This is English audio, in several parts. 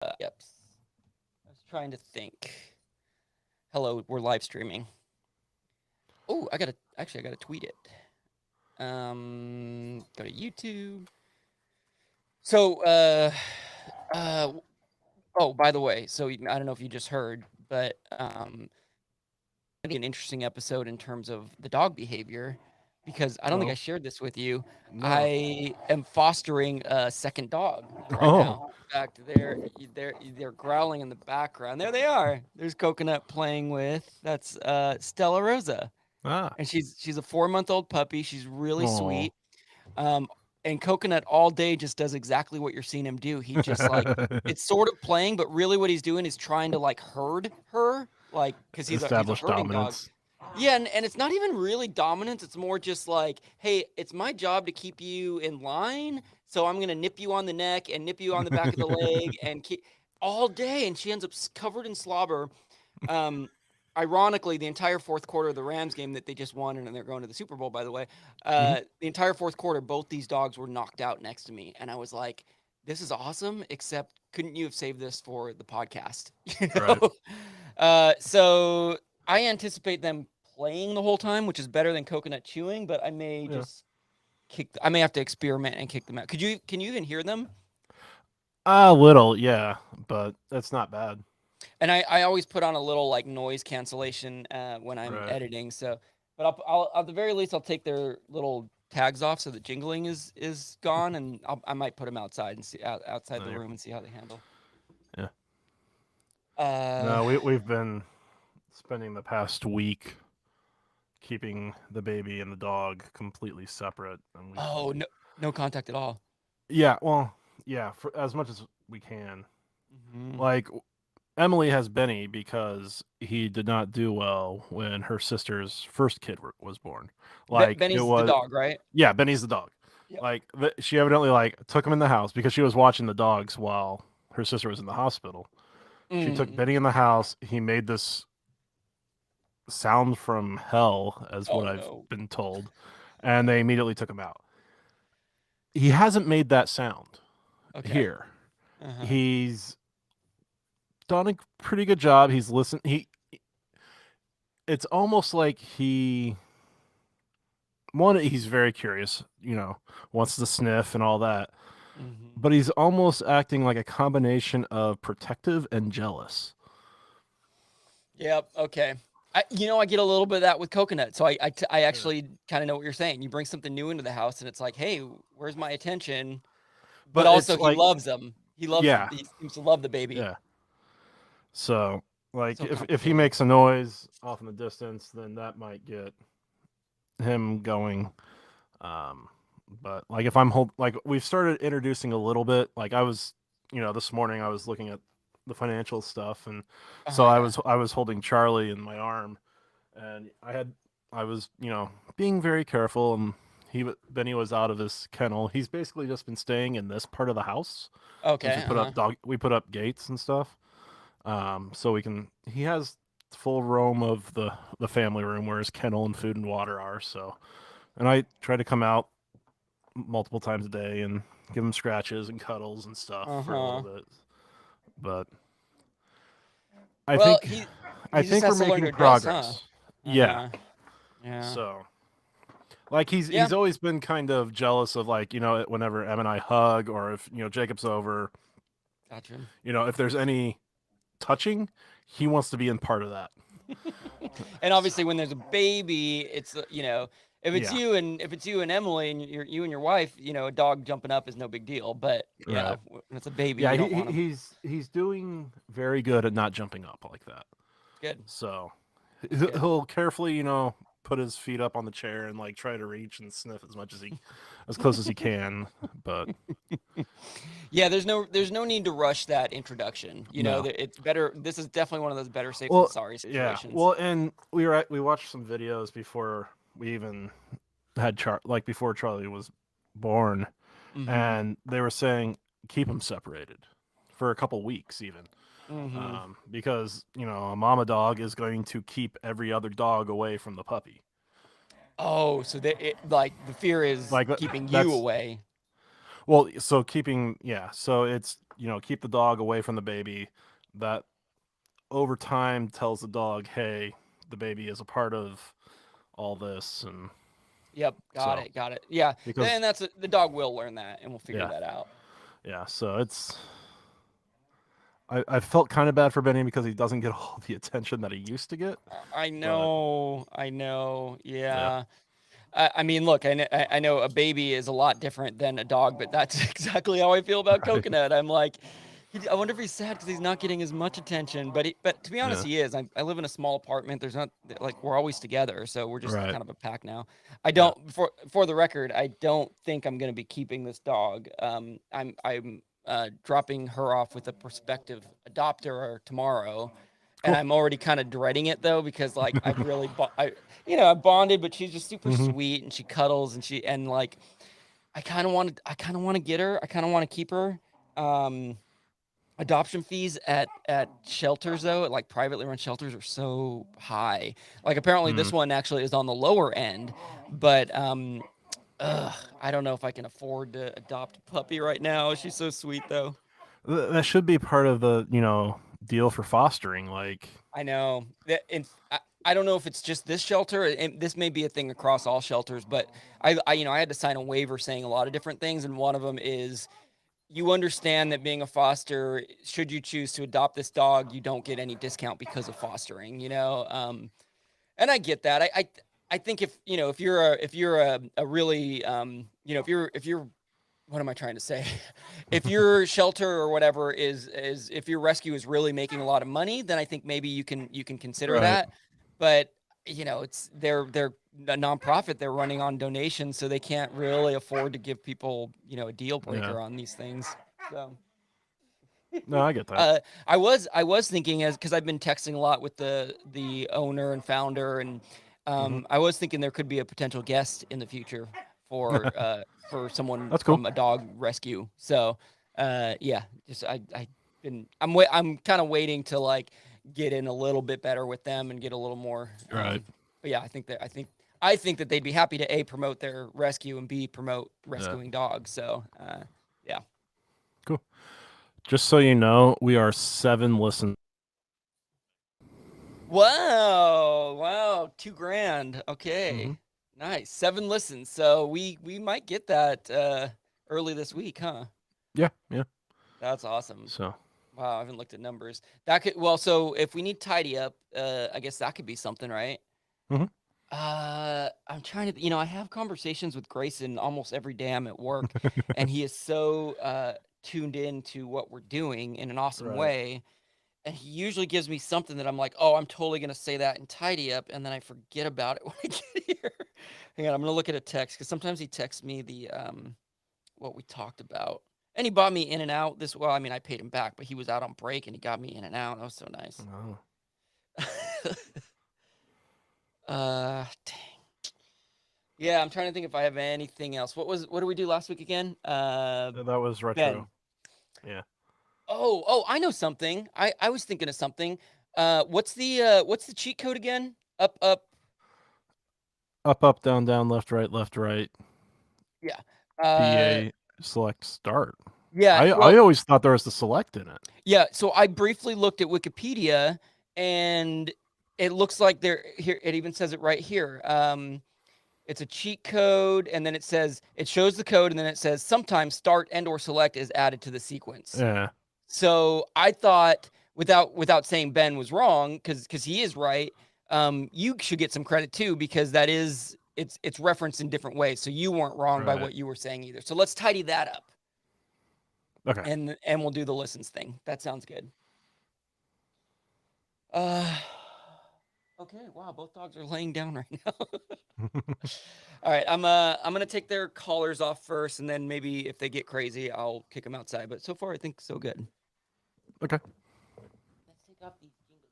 Yep. I was trying to think. Hello, we're live streaming. Oh, I gotta tweet it. Go to YouTube. So, uh, oh, by the way, so I don't know if you just heard, but be an interesting episode in terms of the dog behavior, because I don't think I Oh, shared this with you. no. I am fostering a second dog right Oh, now. In fact, they're growling in the background. There they are. There's Coconut playing with. That's Stella Rosa, ah. and she's a 4-month-old puppy. She's really Oh. sweet. Um, and Coconut all day just does exactly what you're seeing him do. He just like it's sort of playing, but really what he's doing is trying to like herd her, like because he's a Established herding dog. dominance. Yeah, and it's not even really dominance. It's more just like, hey, it's my job to keep you in line, so I'm gonna nip you on the neck and nip you on the back of the leg and keep all day. And she ends up covered in slobber. Um, Ironically, the entire fourth quarter of the Rams game that they just won, and they're going to the Super Bowl, by the way. Mhm. The entire fourth quarter, both these dogs were knocked out next to me, and I was like, "This is awesome." Except, couldn't you have saved this for the podcast? You Right. know. So I anticipate them playing the whole time, which is better than coconut chewing. But I may Yeah. just I may have to experiment and kick them out. Can you even hear them? A little, yeah, but that's not bad. And I always put on a little like noise cancellation when I'm Right. editing. So, but I'll at the very least I'll take their little tags off so the jingling is gone, and I might put them outside and see outside No, the room and see how they handle. yeah. Uh No, we've been spending the past week keeping the baby and the dog completely separate, and we've oh, no contact at all. yeah, well, yeah, for as much as we can. Hmm. Like Emily has Benny because he did not do well when her sister's first kid was born. Like it Benny's the was, dog, right? yeah, Benny's the dog. Yep. Like she evidently like took him in the house because she was watching the dogs while her sister was in the hospital. She took Mm. Benny in the house. He made this sound from hell, as what Oh I've no. been told, and they immediately took him out. He hasn't made that sound Okay. here. Uh-huh. He's done a pretty good job. He's listened. It's almost like he's very curious, wants to sniff and all that. Hmm. But he's almost acting like a combination of protective and jealous. Yep. Okay. I get a little bit of that with coconut. So I Yeah. actually kind of know what you're saying. You bring something new into the house, and it's like, hey, where's my attention? But But also, it's he like, loves them. He loves. yeah, He seems to love the baby. yeah. So, like, So if he complicated. makes a noise off in the distance, then that might get him going. Um, but like if like we've started introducing a little bit. Like I was, this morning I was looking at the financial stuff, and so I Yeah. was I was holding Charlie in my arm, and I was being very careful, and Benny was out of his kennel. He's basically just been staying in this part of the house since Okay. Uh-huh. we put up gates and stuff. So he has full roam of the family room where his kennel and food and water are. So, and I try to come out multiple times a day and give him scratches and cuddles and stuff for a little Uh-huh. bit. But I Well, think he just we're has to learn to making adjust, huh? progress. Yeah. Uh-huh. Yeah. So like Yeah. he's always been kind of jealous of, like, whenever Em and I hug, or if Jacob's over, Gotcha. if there's any touching, he wants to be in part of that. And obviously, when there's a baby, it's Yeah. if it's you and Emily and you and your wife, a dog jumping up is no big deal. But yeah, Right. when it's a baby, Yeah, you don't want them. he's doing very good at not jumping up like that. Good. So That's good. he'll carefully, put his feet up on the chair and like try to reach and sniff as close as he can. But Yeah, there's no need to rush that introduction. no. It's better. This is definitely one of those better safe than Well, sorry yeah. situations. Well, and we watched some videos before we even had like before Charlie was born, Mm-hmm. and they were saying keep them separated for a couple weeks even. Mm-hmm. Because a mama dog is going to keep every other dog away from the puppy. Oh, so like the fear is Like keeping you that's away. Well, so so it's keep the dog away from the baby. That over time tells the dog, hey, the baby is a part of all this, and Yep, so got it. Yeah, because and the dog will learn that, and we'll figure yeah, that out. yeah. So I felt kind of bad for Benny because he doesn't get all the attention that he used to get, but I know. yeah, Yeah. I mean, look, I know a baby is a lot different than a dog, but that's exactly how I feel about right, Coconut. I'm like, I wonder if he's sad because he's not getting as much attention. But to be honest, yeah, he is. I live in a small apartment. There's not like we're always together, so we're just right, kind of a pack now. I yeah, don't for the record, I don't think I'm going to be keeping this dog. I'm dropping her off with a prospective adopter tomorrow. And cool. I'm already kind of dreading it though because like I've really I bonded, but she's just super Hmm. sweet and she cuddles and like I kind of want to get her. I kind of want to keep her. Um, Adoption fees at shelters though, at like privately run shelters are so high. Like apparently Mm. this one actually is on the lower end, but I don't know if I can afford to adopt a puppy right now. She's so sweet though. That should be part of the deal for fostering. Like, I know that, and I don't know if it's just this shelter, and this may be a thing across all shelters, but I had to sign a waiver saying a lot of different things, and one of them is you understand that being a foster, should you choose to adopt this dog, you don't get any discount because of fostering, and I get that. I think if you're a really if you're what am I trying to say? If your shelter or whatever is if your rescue is really making a lot of money, then I think maybe you can consider right, that. But it's they're a nonprofit. They're running on donations, so they can't really afford to give people a deal yeah, breaker on these things. So no, I get that. I was thinking as because I've been texting a lot with the owner and founder, and Hmm. I was thinking there could be a potential guest in the future for someone That's cool. from a dog rescue. So yeah, just I'm kind of waiting to like get in a little bit better with them and get a little more. Right, But yeah, I think that they'd be happy to A, promote their rescue, and B, promote yeah, rescuing dogs. So yeah. cool. Just so you know, we are 7 listens. Wow. Wow. 2 grand. Hmm. Okay. Nice. 7 listens. So we might get that early this week, huh? Yeah, yeah. That's awesome. So, Wow, I haven't looked at numbers. That could well, so if we need tidy up, I guess that could be something, right? hmm. I'm trying to, I have conversations with Grayson almost every day I'm at work, and he is so tuned in to what we're doing in an awesome Right. way. And he usually gives me something that I'm like, oh, I'm totally gonna say that and tidy up, and then I forget about it when I get here. Hang on, I'm gonna look at a text because sometimes he texts me the what we talked about. And he bought me in and out this well, I mean, I paid him back, but he was out on break and he got me in and out. That was so nice. Oh. Dang. Yeah, I'm trying to think if I have anything else. What did we do last week again? That was retro. Ben. Yeah. Oh, I know something. I was thinking of something. What's the cheat code again? Up. Up, up, down, down, left, right. Yeah. Uh, BA select start. yeah. I Well, always thought there was the select in it. yeah. So I briefly looked at Wikipedia, and it looks like there here. It even says it right here. It's a cheat code, and then it shows the code, and then it says sometimes start and or select is added to the sequence. Yeah. So I thought, without saying Ben was wrong, because he is right. You should get some credit too because it's referenced in different ways. So you weren't wrong by Right. what you were saying either. So let's tidy that up. Okay. And we'll do the listens thing. That sounds good. Uh okay, wow, both dogs are laying down right now. All right, I'm gonna take their collars off first, and then maybe if they get crazy, I'll kick them outside. But so far, I think so good. Okay. Let's take off these jingly.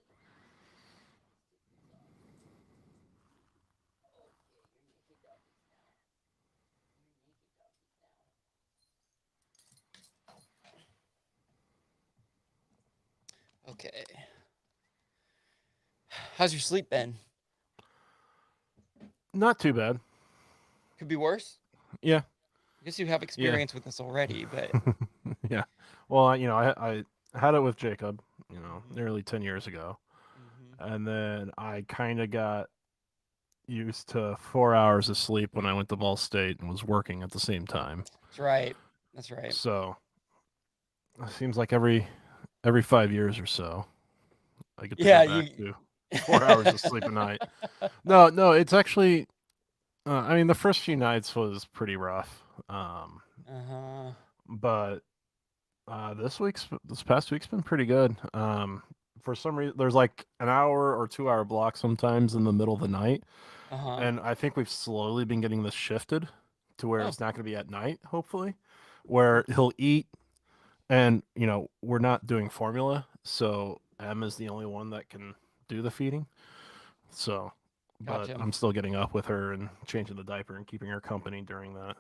Okay. How's your sleep been? Not too bad. Could be worse. Yeah. guess you have Yeah. experience with this already, but Yeah. Well, I had it with Jacob, Mhm, nearly 10 years ago. mhm. And then I kind of got used to 4 hours of sleep when I went to Ball State and was working at the same time. That's right. That's right. So it seems like every 5 years or so, I get to go Yeah, back you. to 4 hours of sleep a night. No, no, it's actually. I mean, the first few nights was pretty rough, Uh-huh. but this past week's been pretty good. For some reason, there's like an hour or 2 hour block sometimes in the middle of the night, Uh-huh. and I think we've slowly been getting this shifted to where Oh, it's not going to be at night. Hopefully, where he'll eat, and we're not doing formula, so M is the only one that can do the feeding. So, but gotcha. I'm still getting up with her and changing the diaper and keeping her company during that.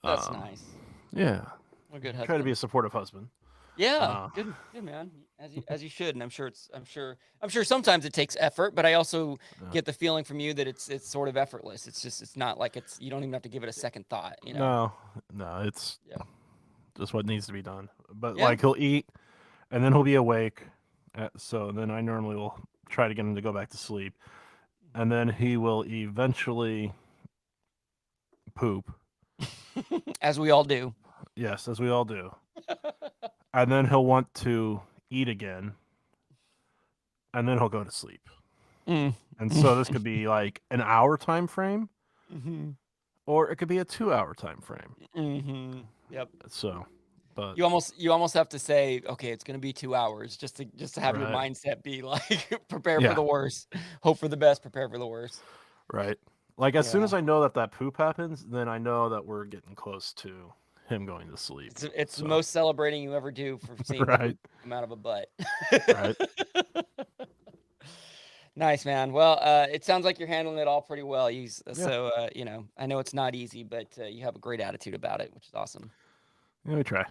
That's Um, nice. yeah, What a good try to be husband. a supportive husband. Yeah, Uh, good man. As you should, and I'm sure sometimes it takes effort, but I also yeah. get the feeling from you that it's sort of effortless. It's not like you don't even have to give it a second thought, you know. No, no, it's Yeah. just what needs to be done. But Yeah. like he'll eat and then he'll be awake. So then I normally will try to get him to go back to sleep, and then he will eventually poop. As we all do. Yes, as we all do. And then he'll want to eat again, and then he'll go to sleep. Mm. And so this could be like an hour time frame, Mm-hmm. or it could be a 2 hour time frame. Mm-hmm. Yep. So, but You almost have to say, okay, it's gonna be 2 hours just to have your right, mindset be like prepare for yeah, the worst, hope for the best, prepare for the worst. right. Like as soon Yeah. as I know that poop happens, then I know that we're getting close to him going to sleep. It's the So, most celebrating you ever do for seeing right, poop come out of a butt. right. Nice, man. Well, it sounds like you're handling it all pretty well. Yeah, I know it's not easy, but you have a great attitude about it, which is awesome. yeah, we try.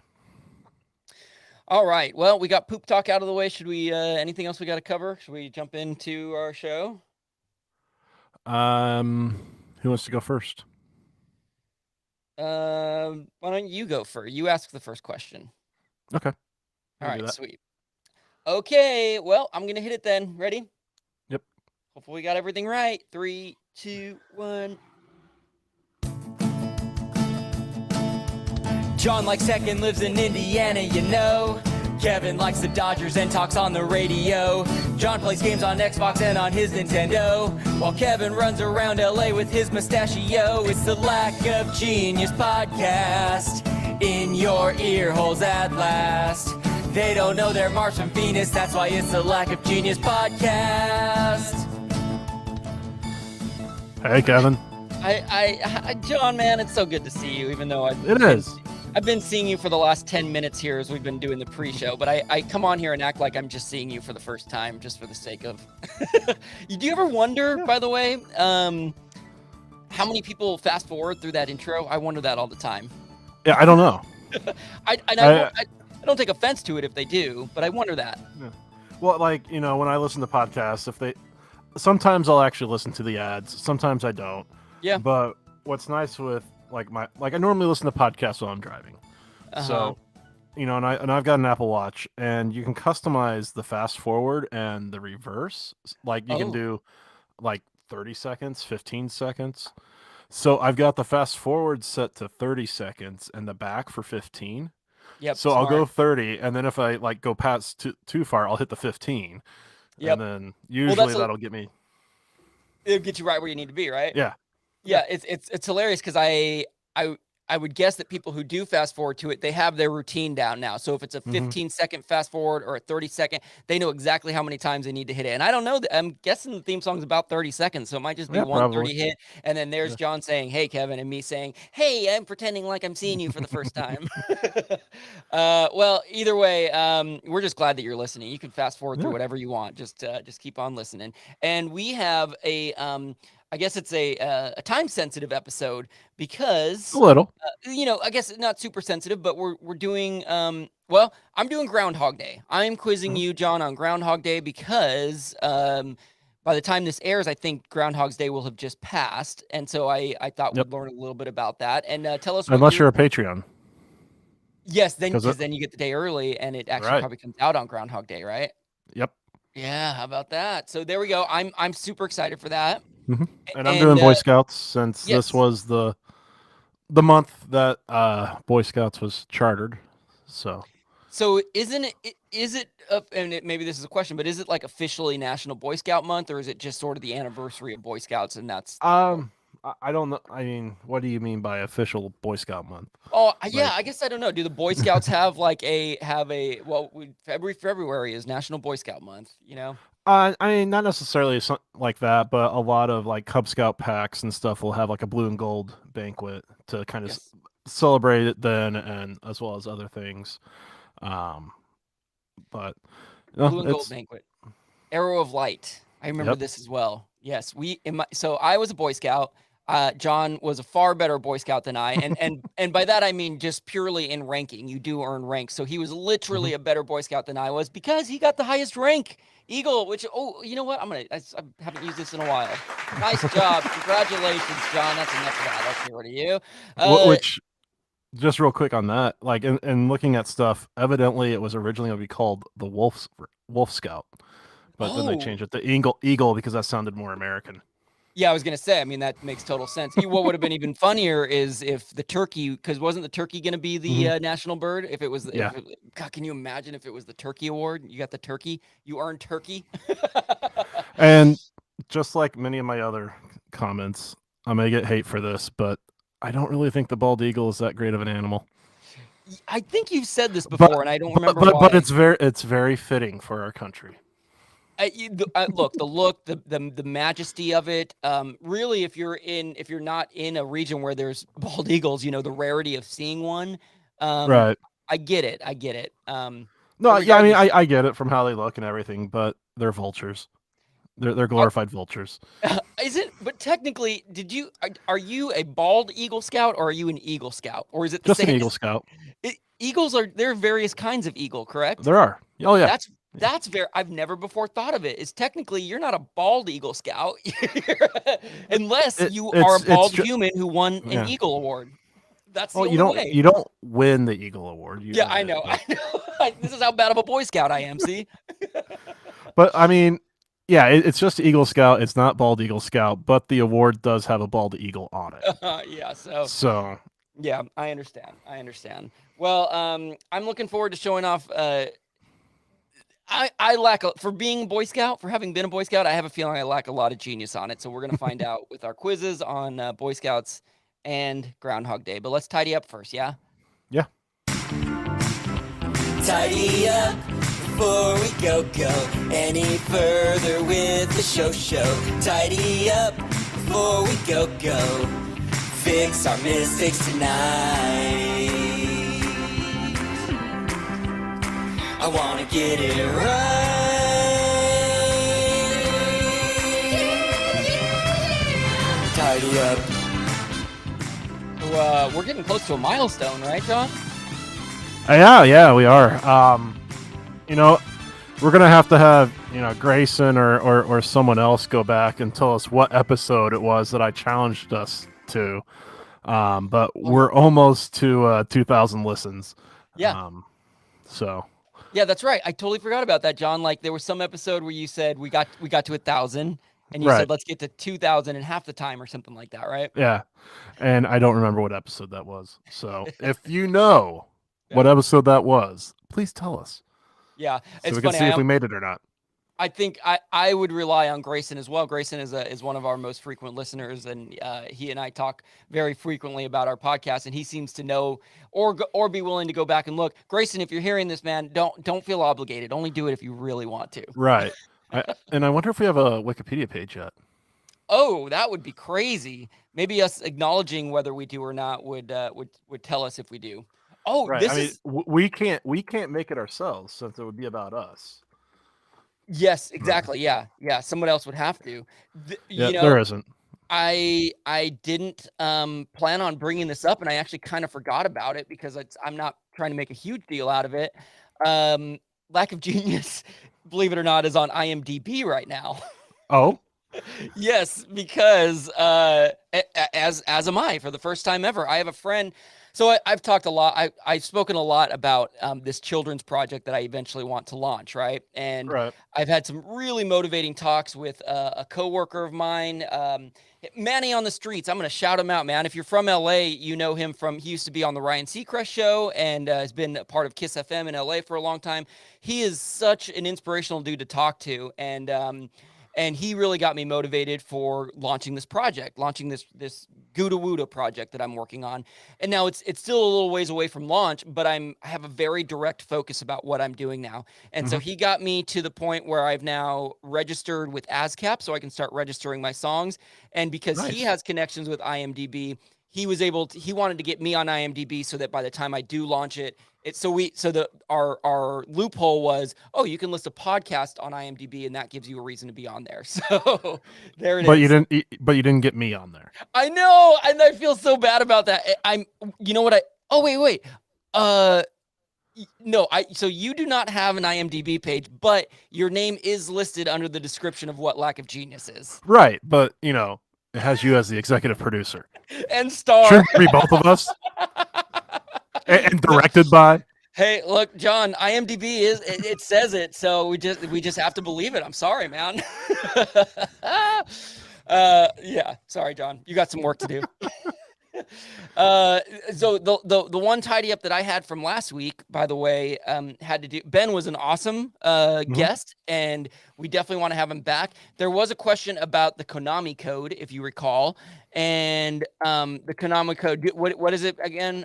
All right. Well, we got poop talk out of the way. Should we, anything else we got to cover? Should we jump into our show? Who wants to go first? Why don't you go first? You ask the first question. Okay, All we do right, that. sweet. Okay, well, I'm gonna hit it then. Ready? Yep. Hopefully, we got everything right. 3, 2, 1. John likes tech and lives in Indiana, you know. Kevin likes the Dodgers and talks on the radio. John plays games on Xbox and on his Nintendo, while Kevin runs around LA with his mustachio. It's the Lack of Genius podcast in your ear holes at last. They don't know they're Mars from Venus, that's why it's the Lack of Genius podcast. Hey, Kevin. John, man, it's so good to see you, even though I've been seeing you for the last 10 minutes here as we've been doing the pre-show, but I come on here and act like I'm just seeing you for the first time, just for the sake of. Do you ever wonder, by the way, how many people fast forward through that intro? I wonder that all the time. Yeah, I don't know. I don't take offense to it if they do, but I wonder that. Yeah. Well, like when I listen to podcasts, sometimes I'll actually listen to the ads, sometimes I don't. Yeah. But what's nice with I normally listen to podcasts while I'm driving. Uh-huh. So, and I've got an Apple Watch, and you can customize the fast forward and the reverse. Like you can do like 30 seconds, 15 seconds. So I've got the fast forward set to 30 seconds and the back for 15. Yep. So I'll go 30, and then if I go past too far, I'll hit the 15. Yep. And then usually that'll get me. It'll get you right where you need to be, right? Yeah. Yeah, it's hilarious because I would guess that people who do fast forward to it, they have their routine down now. So if it's a 15-second fast forward or a 30-second, they know exactly how many times they need to hit it. And I don't know. I'm guessing the theme song's about 30 seconds, so it might just be one 30 hit. And then there's John saying, "Hey, Kevin," and me saying, "Hey, I'm pretending like I'm seeing you for the first time." Well, either way, we're just glad that you're listening. You can fast forward through whatever you want. Just keep on listening. And we have I guess it's a time-sensitive episode because a little, I guess not super sensitive, but we're doing well, I'm doing Groundhog Day. I'm quizzing you, John, on Groundhog Day because by the time this airs, I think Groundhog's Day will have just passed, and so I thought Yep. we'd learn a little bit about that. And tell us what Unless your you're a Patreon, yes, then because because then you get the day early, and it actually right. probably comes out on Groundhog Day, right? Yep. Yeah, how about that? So there we go. I'm super excited for that. hmm And I'm doing And Boy Scouts since this yes, was the month that Boy Scouts was chartered. So so isn't it is it and maybe this is a question, but is it like officially National Boy Scout Month, or is it just sort of the anniversary of Boy Scouts, and that's I don't know. I mean, what do you mean by official Boy Scout month? oh yeah, Like, I guess I don't know. Do the Boy Scouts have like a well, February is National Boy Scout Month, you know? I mean, not necessarily like that, but a lot of like Cub Scout packs and stuff will have like a blue and gold banquet to kind of Yes. celebrate it then, and as well as other things. Um, but no, Blue and Gold it's Banquet. Arrow of Light. I remember yep. this as well. Yes, so I was a Boy Scout. John was a far better Boy Scout than I, and by that I mean just purely in ranking. You do earn rank, so he was hmm literally a better Boy Scout than I was because he got the highest rank, Eagle. Which you know what? I haven't used this in a while. Nice job, congratulations, John. That's enough of that. Let's get rid of you. Which just real quick on that, like in looking at stuff, evidently it was originally going to be called the Wolf Scout, but then they Oh, changed it to Eagle because that sounded more American. yeah, I was gonna say. I mean, that makes total sense. What would have been even funnier is if the turkey, because wasn't the turkey going to be the hmm national bird? If it was, Yeah, God, can you imagine if it was the turkey award? You got the turkey, you earned turkey. and just like many of my other comments, I may get hate for this, but I don't really think the bald eagle is that great of an animal. I think you've said this But before, and I don't but remember but but why. it's very fitting for our country. Look, the majesty of it. Really, if you're not in a region where there's bald eagles, the rarity of seeing one. Um, Right. I get it. I get it. But No, yeah, I mean regardless, I get it from how they look and everything, but they're vultures. They're glorified vultures. isn't but technically, are you a bald Eagle Scout or are you an Eagle Scout? Or is it the Just an same? Eagle Scout. Eagles are there are various kinds of eagle, correct? There are. Oh yeah. That's Yeah. that's very I've never before thought of it. Is technically you're not a bald Eagle Scout unless It, you are a it's bald human who won an yeah. Eagle Award. That's Well, the only way. you don't win the Eagle Award. You Yeah, earn I it, know. I know. This is how bad of a Boy Scout I am, see? but I mean, yeah, it's just Eagle Scout. It's not bald Eagle Scout, but the award does have a bald eagle on it. Yeah, so So yeah, I understand. I understand. Well, I'm looking forward to showing off. I lack for being a Boy Scout, for having been a Boy Scout. I have a feeling I lack a lot of genius on it. So we're gonna find out with our quizzes on Boy Scouts and Groundhog Day. But let's tidy up first, yeah. yeah. Tidy up before we go any further with the show. Tidy up before we go. Fix our mistakes tonight. I wanna get it right. Tidy up. So, we're getting close to a milestone, right, John? Yeah, we are. You know, we're gonna have to have Grayson or someone else go back and tell us what episode it was that I challenged us to. But we're almost to 2,000 listens. Yeah. So Yeah, that's right. I totally forgot about that, John. Like there was some episode where you said we got to 1,000, and you right, said let's get to 2,000 in half the time or something like that, right? yeah, and I don't remember what episode that was. So if you know Yeah. what episode that was, please tell us Yeah, so it's we can funny. see if we made it or not. I think I would rely on Grayson as well. Grayson is one of our most frequent listeners, and he and I talk very frequently about our podcast. And he seems to know or be willing to go back and look. Grayson, if you're hearing this, man, don't feel obligated. Only do it if you really want to. Right. And I wonder if we have a Wikipedia page yet. Oh, that would be crazy. Maybe us acknowledging whether we do or not would tell us if we do. Oh, Right. this I mean, is we can't make it ourselves since it would be about us. yes, exactly. Yeah, yeah. Someone else would have to. Yeah, there isn't. I didn't plan on bringing this up, and I actually kind of forgot about it because I'm not trying to make a huge deal out of it. Lack of Genius, believe it or not, is on IMDb right now. Oh, Yes, because as am I for the first time ever. I have a friend. So I've talked a lot. I've spoken a lot about this children's project that I eventually want to launch, right? And right. I've had some really motivating talks with a coworker of mine, Manny on the streets. I'm going to shout him out, man. If you're from LA, you know him from. He used to be on the Ryan Seacrest show and has been a part of Kiss FM in LA for a long time. He is such an inspirational dude to talk to, and he really got me motivated for launching this project, launching this Gouda Wooda project that I'm working on. And now it's still a little ways away from launch, but I have a very direct focus about what I'm doing now. And so Mhm. he got me to the point where I've now registered with ASCAP so I can start registering my songs. And because he Nice. has connections with IMDb, he wanted to get me on IMDb so that by the time I do launch it, our loophole was, oh, you can list a podcast on IMDb and that gives you a reason to be on there. So there it But you is. didn't. But you didn't get me on there. I know, and I feel so bad about that. You know what oh, wait. Uh, no, so you do not have an IMDb page, but your name is listed under the description of what Lack of Genius is. Right, but it has you as the executive producer. And star. Shouldn't it be both of us? And No, directed by. hey, look, John, IMDb it says it, so we just have to believe it. I'm sorry, man. Yeah, sorry, John. You got some work to do. So the one tidy up that I had from last week, by the way, had to do. Ben was an awesome guest, and we definitely want to have him back. There was a question about the Konami code, if you recall, and the Konami code. What is it again?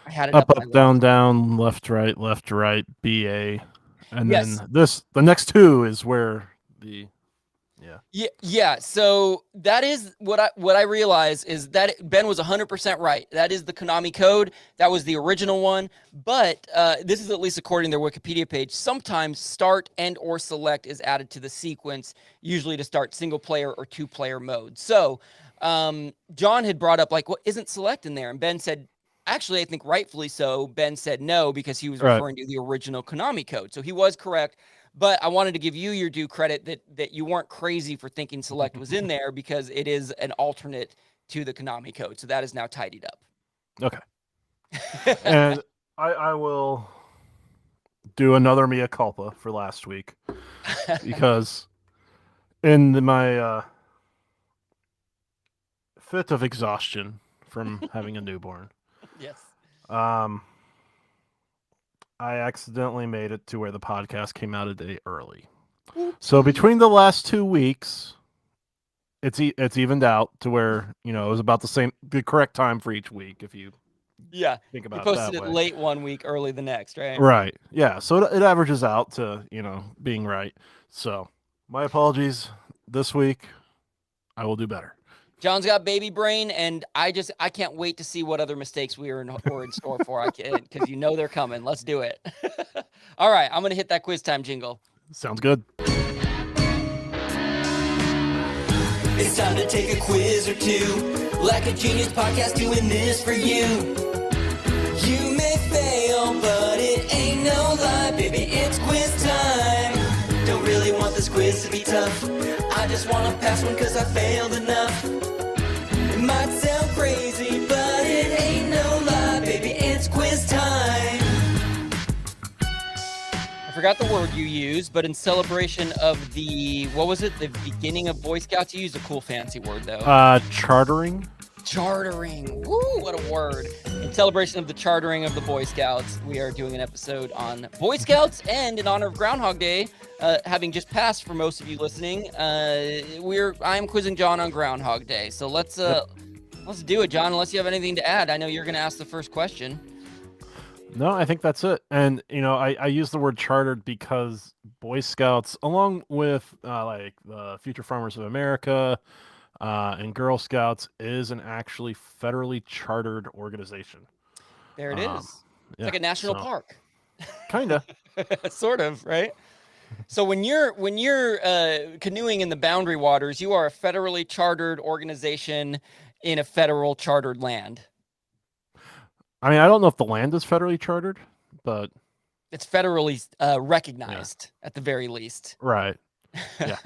I had it Up, up. up, down, down, left, right, BA, and Yes. then the next two is where the Yeah. So that is what I realize is that Ben was 100% right. That is the Konami code. That was the original one. But this is at least according to their Wikipedia page. Sometimes start and or select is added to the sequence, usually to start single player or 2-player mode. So John had brought up like, what isn't select in there? And Ben said, actually, I think rightfully so. Ben said no because he was referring to the original Konami code. So he was correct. But I wanted to give you your due credit that you weren't crazy for thinking select was in there because it is an alternate to the Konami code. So that is now tidied up. Okay. And I will do another mea culpa for last week because in my fit of exhaustion from having a newborn, Yes. I accidentally made it to where the podcast came out a day early. So between the last 2 weeks, it's evened out to where it was about the correct time for each week. If you think about you posted it that way. late one week, early the next, right? Right. Yeah. So it averages out to being right. So my apologies this week. I will do better. John's got baby brain, and I can't wait to see what other mistakes we're in store for. Because they're coming. Let's do it. All right, I'm gonna hit that quiz time jingle. Sounds good. It's time to take a quiz or two. Like a Genius podcast doing this for you. You may fail, but it ain't no lie, baby. It's quiz time. Don't really want this quiz to be tough. I just want to pass one because I failed enough. It might sound crazy, but it ain't no lie, baby. It's quiz time. I forgot the word you used, but in celebration of the beginning of Boy Scouts, you used a cool fancy word though. Chartering. Chartering. Woo, what a word. In celebration of the chartering of the Boy Scouts, we are doing an episode on Boy Scouts, and in honor of Groundhog Day, having just passed for most of you listening, I'm quizzing John on Groundhog Day. So let's do it, John, unless you have anything to add. I know you're going to ask the first question. No, I think that's it. And I use the word chartered because Boy Scouts, along with like the Future Farmers of America and Girl Scouts, is an actually federally chartered organization. There it is. It's like a national park. Kinda. Sort of, right? So when you're canoeing in the boundary waters, you are a federally chartered organization in a federal chartered land. I mean, I don't know if the land is federally chartered, but it's federally recognized at the very least. Right. Yeah.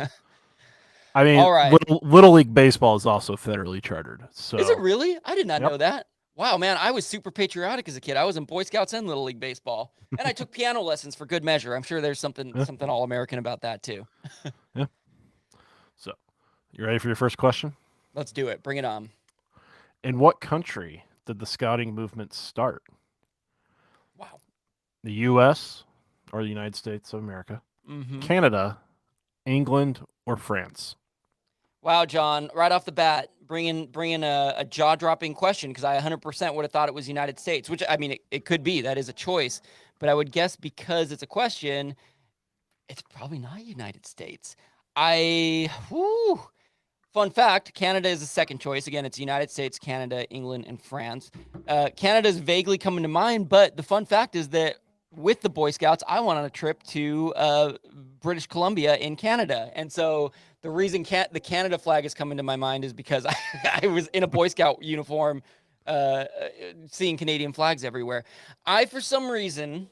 I mean, All right. Little League Baseball is also federally chartered. So Is it really? I did not Yep. know that. Wow, man, I was super patriotic as a kid. I was in Boy Scouts and Little League Baseball. And I took piano lessons for good measure. I'm sure there's something Yeah. something all American about that too. So, you ready for your first question? Let's do it. Bring it on. In what country did the scouting movement start? Wow. The U.S. or the United States of America, Mm-hmm. Canada, England, or France? Wow, John, right off the bat, bringing a jaw-dropping question because I 100% would have thought it was United States, which I mean it could be. That is a choice, but I would guess because it's a question, it's probably not United States. Fun fact, Canada is the second choice. Again, it's United States, Canada, England, and France. Canada is vaguely coming to mind, but the fun fact is that with the Boy Scouts, I went on a trip to British Columbia in Canada. And so the reason the Canada flag is coming to my mind is because I was in a Boy Scout uniform seeing Canadian flags everywhere. For some reason,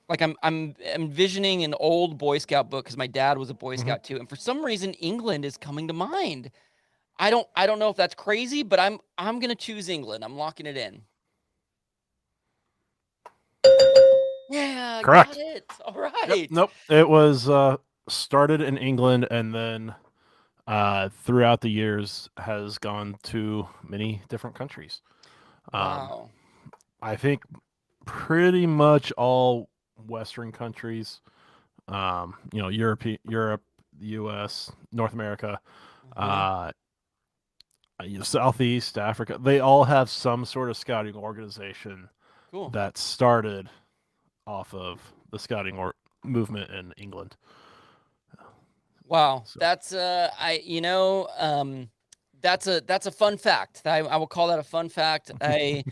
like I'm envisioning an old Boy Scout book because my dad was a Boy Scout too, and for some reason England is coming to mind. I don't know if that's crazy, but I'm gonna choose England. I'm locking it in. Yeah, Correct. got it. All right. Yep. Nope. It was started in England and then throughout the years has gone to many different countries. Wow. I think pretty much all Western countries, Europe, the U.S., North America, Southeast Africa, they all have some sort of scouting organization Cool. that started off of the scouting movement in England. Wow, So- that's that's a fun fact. I will call that a fun fact. I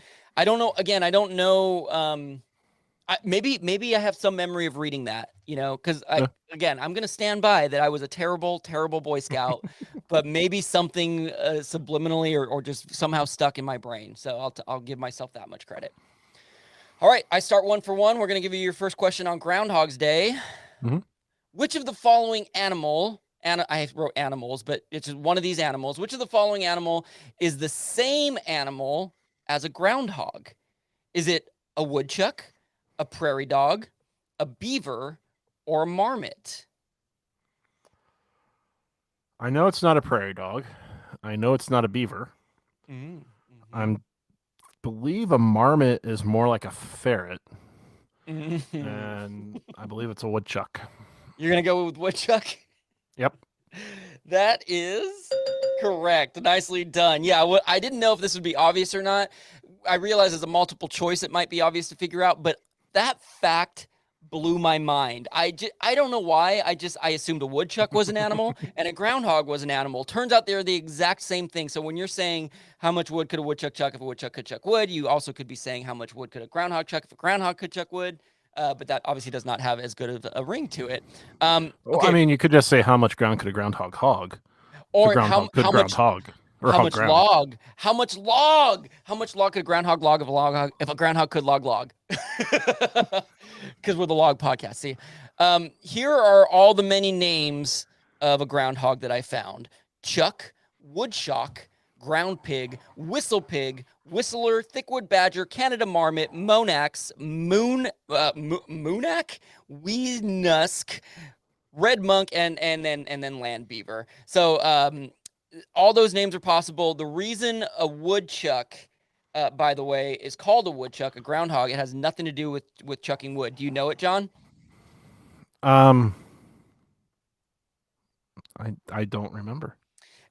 don't know. Again, I don't know. Maybe I have some memory of reading that, because again, I'm gonna stand by that I was a terrible, terrible Boy Scout, but maybe something subliminally or just somehow stuck in my brain. So I'll give myself that much credit. All right, I start 1 for 1. We're gonna give you your first question on Groundhog's Day. Mhm. Which of the following animal, and I wrote animals, but it's just one of these animals. Which of the following animal is the same animal as a groundhog? Is it a woodchuck, a prairie dog, a beaver, or a marmot? I know it's not a prairie dog. I know it's not a beaver. I believe a marmot is more like a ferret, and I believe it's a woodchuck. You're gonna go with woodchuck? Yep. That is correct. Nicely done. Yeah, I didn't know if this would be obvious or not. I realize as a multiple choice, it might be obvious to figure out, but that fact blew my mind. I don't know why. I assumed a woodchuck was an animal and a groundhog was an animal. Turns out they're the exact same thing. So when you're saying how much wood could a woodchuck chuck if a woodchuck could chuck wood, you also could be saying how much wood could a groundhog chuck if a groundhog could chuck wood. But that obviously does not have as good of a ring to it. Well, Okay. I mean, you could just say how much ground could a groundhog hog? Or how much groundhog? Or how hog much ground. log? How much log? How much log could a groundhog log if a groundhog could log? Because we're the log podcast. See, here are all the many names of a groundhog that I found: chuck, woodchuck, ground pig, whistle pig, whistler, thickwood badger, Canada marmot, monax, moonack, weenusk, red monk, and then land beaver. So all those names are possible. The reason a woodchuck, by the way, is called a woodchuck, a groundhog, it has nothing to do with chucking wood. Do you know it, John? I don't remember.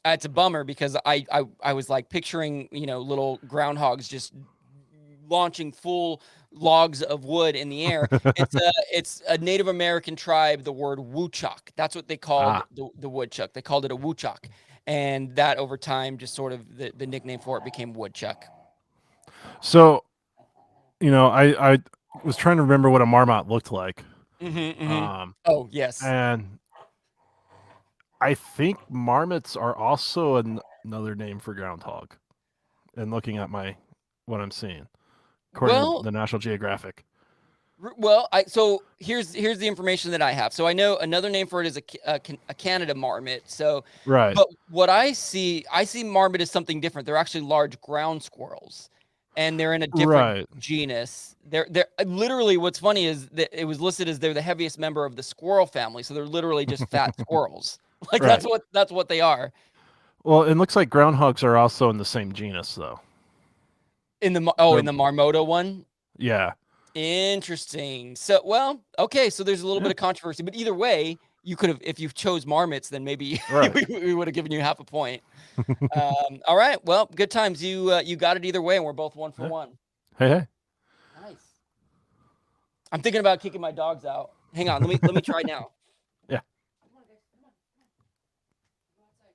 It's a bummer because I was like picturing, little groundhogs just launching full logs of wood in the air. It's a Native American tribe, the word woodchuck. That's what they called the woodchuck. They called it a woodchuck. And that over time just sort of the nickname for it became woodchuck. So, I was trying to remember what a marmot looked like. Oh, yes. And I think marmots are also another name for groundhog. And looking at what I'm seeing, according to the National Geographic. Well, so here's the information that I have. So I know another name for it is a Canada marmot. So, Right. but what I see marmot as something different. They're actually large ground squirrels, and they're in a different Right. genus. They're literally, what's funny is that it was listed as they're the heaviest member of the squirrel family. So they're literally just fat squirrels. Like Right. that's what they are. Well, it looks like groundhogs are also in the same genus, though. In the They're- in the Marmota one. Yeah. Interesting. So, well, okay. So there's a little Yeah. bit of controversy, but either way, you could have, if you chose marmots, then maybe Right. we would have given you half a point. All right. Well, good times. You got it either way, and we're both 1 for Yeah. 1. Hey. Nice. I'm thinking about kicking my dogs out. Hang on. Let me try now. Yeah. Come on, guys. Come on. Go outside.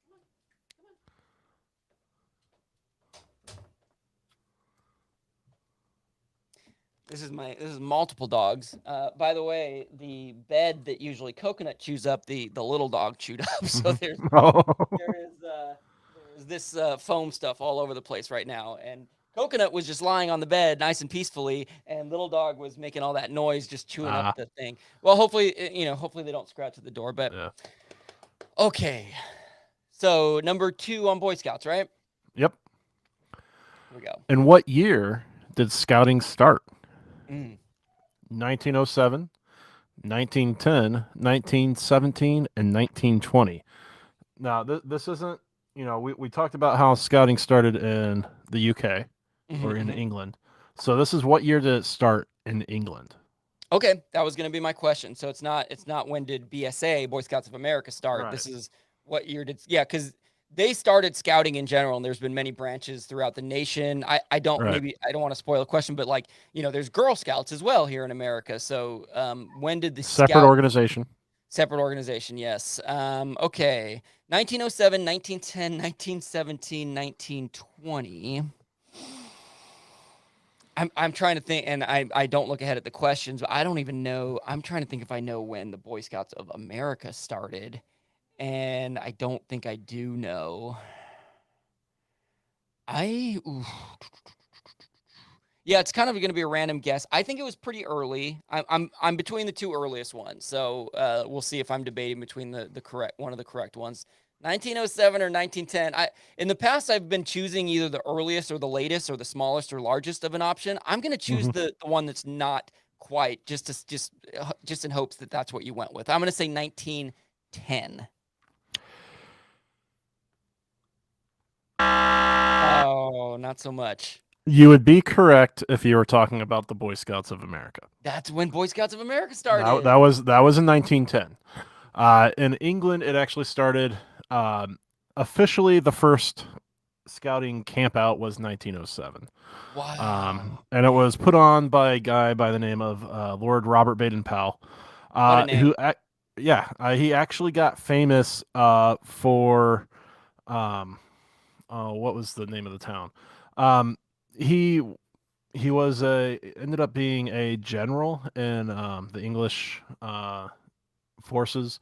Come on. This is multiple dogs. By the way, the bed that usually Coconut chews up, the little dog chewed up. So there's Oh. there's this foam stuff all over the place right now, and Coconut was just lying on the bed, nice and peacefully, and little dog was making all that noise, just chewing up the thing. Well, hopefully, hopefully they don't scratch at the door. But Yeah. okay, so number 2 on Boy Scouts, right? Yep. Here we go. In what year did scouting start? Mm. 1907, 1910, 1917, and 1920. Now, this isn't, we talked about how scouting started in the UK or in England. So this is what year did it start in England? Okay, that was going to be my question. So it's not when did BSA, Boy Scouts of America, start. Right. This is what year did, because they started scouting in general, and there's been many branches throughout the nation. I don't want to spoil a question, but there's Girl Scouts as well here in America. So when did the Separate organization? Separate organization, yes. Okay, 1907, 1910, 1917, 1920. I'm trying to think, and I don't look ahead at the questions, but I don't even know. I'm trying to think if I know when the Boy Scouts of America started, and I don't think I do know. Yeah, it's kind of going to be a random guess. I think it was pretty early. I'm between the two earliest ones, so we'll see if I'm debating between the correct one of the correct ones. 1907 or 1910. In the past, I've been choosing either the earliest or the latest or the smallest or largest of an option. I'm going to choose the one that's not quite, just in hopes that that's what you went with. I'm going to say 1910. Oh, not so much. You would be correct if you were talking about the Boy Scouts of America. That's when Boy Scouts of America started. That was in 1910. In England, it actually started. Officially, the first scouting camp out was 1907. Wow. And it was put on by a guy by the name of Lord Robert Baden-Powell, he actually got famous for what was the name of the town? He was ended up being a general in the English forces.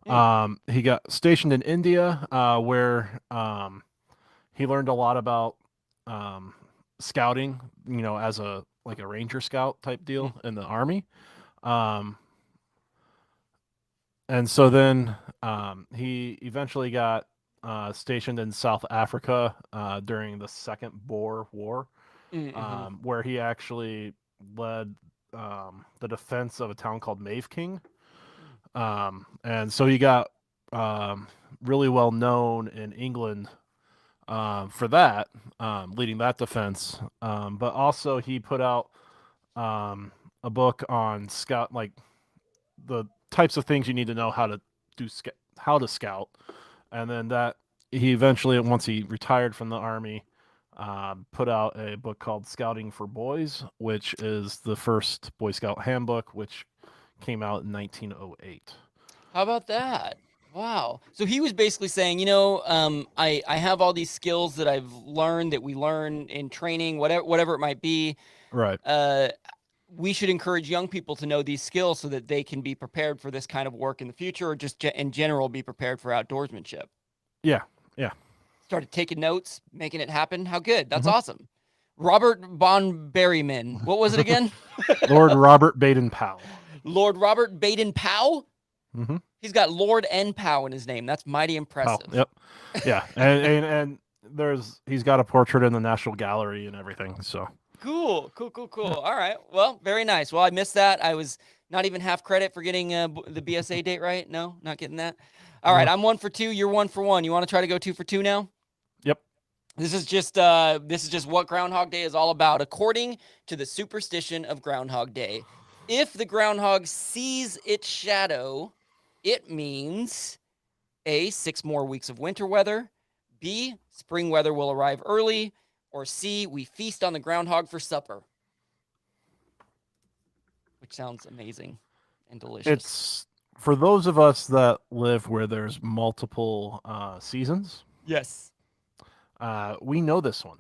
He got stationed in India, where he learned a lot about scouting, as a ranger scout type deal in the army. And so then he eventually got stationed in South Africa during the Second Boer War, where he actually led the defense of a town called Mafeking. And so he got really well known in England for that, leading that defense. But also he put out a book on scout, like the types of things you need to know how to scout. And then that he eventually, once he retired from the army, put out a book called Scouting for Boys, which is the first Boy Scout handbook, which came out in 1908. How about that? Wow. So he was basically saying, I have all these skills that I've learned, that we learn in training, whatever it might be. Right. We should encourage young people to know these skills so that they can be prepared for this kind of work in the future, or just in general be prepared for outdoorsmanship. Yeah. Started taking notes, making it happen. How good. That's awesome. Robert Von Berryman. What was it again? Lord Robert Baden-Powell. Lord Robert Baden-Powell? Mm-hmm. He's got Lord and Powell in his name. That's mighty impressive. Yep. Yeah, and he's got a portrait in the National Gallery and everything. So Cool. All right. Well, very nice. Well, I missed that. I was not even half credit for getting the BSA date right. No, not getting that. All right. I'm 1 for 2. You're 1 for 1. You want to try to go 2 for 2 now? Yep. This is just what Groundhog Day is all about, according to the superstition of Groundhog Day. If the groundhog sees its shadow, it means A, 6 more weeks of winter weather, B, spring weather will arrive early, or C, we feast on the groundhog for supper. Which sounds amazing and delicious. It's for those of us that live where there's multiple seasons. Yes. We know this one.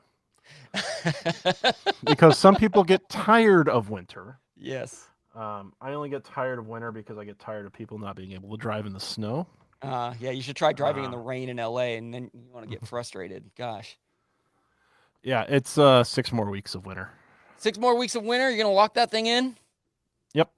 Because some people get tired of winter. Yes. I only get tired of winter because I get tired of people not being able to drive in the snow. Yeah, you should try driving in the rain in LA, and then you want to get frustrated. Gosh. Yeah, it's 6 more weeks of winter. 6 more weeks of winter? You're going to lock that thing in? Yep.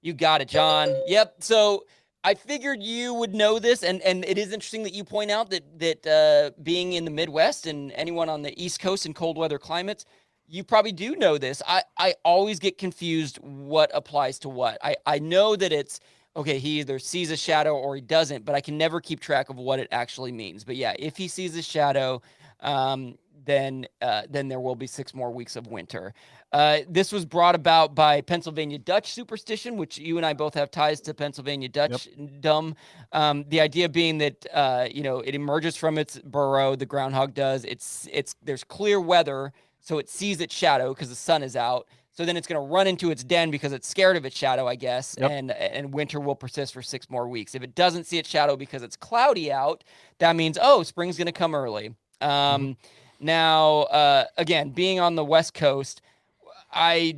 You got it, John. Yep. So I figured you would know this, and it is interesting that you point out that being in the Midwest and anyone on the East Coast in cold weather climates, you probably do know this. I always get confused what applies to what. I know that it's, okay, he either sees a shadow or he doesn't, but I can never keep track of what it actually means. But yeah, if he sees a shadow, then there will be 6 more weeks of winter. This was brought about by Pennsylvania Dutch superstition, which you and I both have ties to Pennsylvania Dutch. Yep. The idea being that it emerges from its burrow, the groundhog does. There's clear weather, so it sees its shadow because the sun is out. So then it's going to run into its den because it's scared of its shadow, I guess, yep. and winter will persist for 6 more weeks. If it doesn't see its shadow because it's cloudy out, that means, spring's going to come early. Now, again, being on the West Coast, I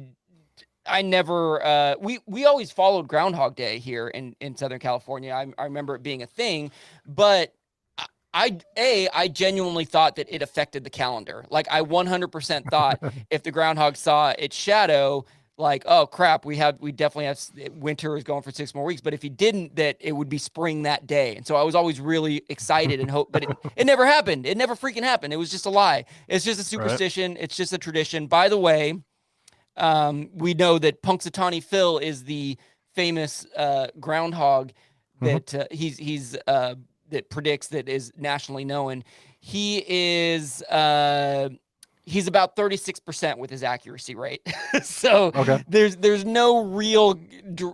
never, we always followed Groundhog Day here in Southern California. I remember it being a thing, but I genuinely thought that it affected the calendar. Like I 100% thought if the groundhog saw its shadow, like, oh crap, we definitely have winter is going for 6 more weeks. But if he didn't, that it would be spring that day. And so I was always really excited and hope, but it never happened. It never freaking happened. It was just a lie. It's just a superstition. Right. It's just a tradition. By the way, we know that Punxsutawney Phil is the famous groundhog that he's that predicts, that is nationally known. He is he's about 36% with his accuracy rate. So there's no real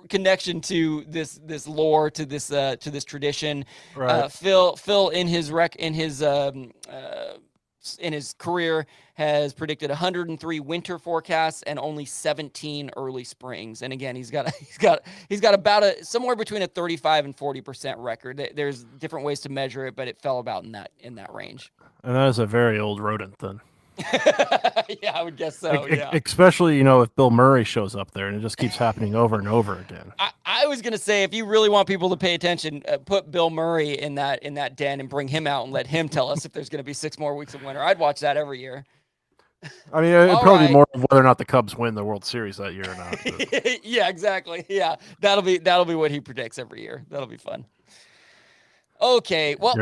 connection to this lore, to this tradition. Right. Phil in his career has predicted 103 winter forecasts and only 17 early springs. And again, he's got about somewhere between a 35 and 40% record. There's different ways to measure it, but it fell about in that range. And that is a very old rodent then. Yeah, I would guess so. Yeah. Especially, if Bill Murray shows up there and it just keeps happening over and over again. I was gonna say, if you really want people to pay attention, put Bill Murray in that den and bring him out and let him tell us if there's gonna be 6 more weeks of winter. I'd watch that every year. I mean, it'd probably be more of whether or not the Cubs win the World Series that year or not. Yeah, exactly. Yeah, that'll be what he predicts every year. That'll be fun. Okay, well,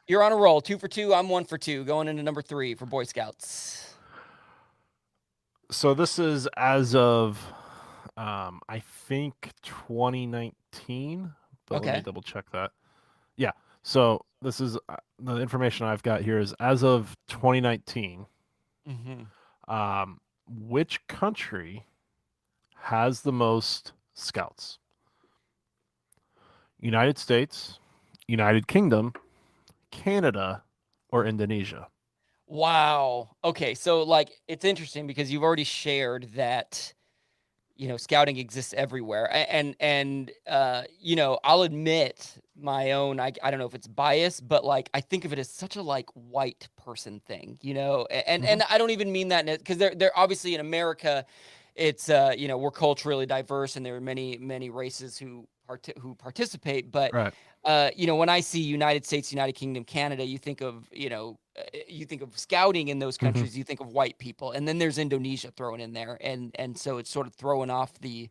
you're on a roll. 2 for 2. I'm 1 for 2. Going into number 3 for Boy Scouts. So this is as of, I think 2019. But let me double check that. Yeah. So this is the information I've got here is as of 2019. Mm-hmm. Which country has the most scouts? United States, United Kingdom, Canada, or Indonesia? Wow. Okay, so it's interesting because you've already shared that scouting exists everywhere, and I'll admit my own, I don't know if it's bias, but I think of it as such a white person thing, and I don't even mean that because they're obviously in America, it's we're culturally diverse and there are many races who who participate. But Right. when I see United States, United Kingdom, Canada, you think of scouting in those countries. You think of white people, and then there's Indonesia thrown in there, and so it's sort of throwing off the.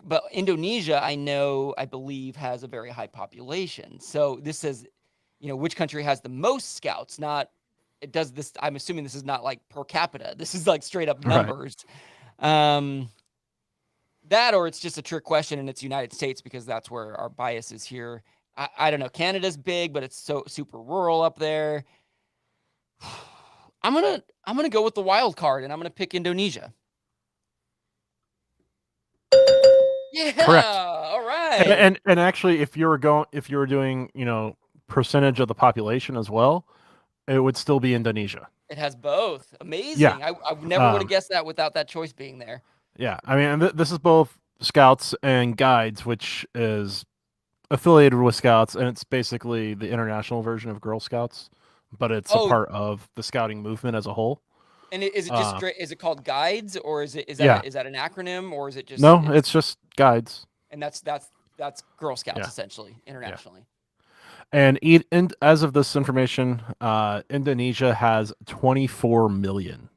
But Indonesia, I believe, has a very high population. So this says, which country has the most scouts? Not it does this. I'm assuming this is not like per capita. This is like straight up numbers. Right. That or it's just a trick question, and it's United States because that's where our bias is here. I don't know. Canada's big, but it's so super rural up there. I'm gonna go with the wild card, and I'm gonna pick Indonesia. Yeah. Correct. All right. And actually, if you were doing percentage of the population as well, it would still be Indonesia. It has both. Amazing. Yeah. I never would have guessed that without that choice being there. Yeah, I mean, this is both Scouts and Guides, which is affiliated with Scouts, and it's basically the international version of Girl Scouts, but it's a part of the scouting movement as a whole. And is it just is it called Guides, or is that an acronym, or is it just No, it's just Guides. And that's Girl Scouts essentially internationally. Yeah. And as of this information, Indonesia has 24 million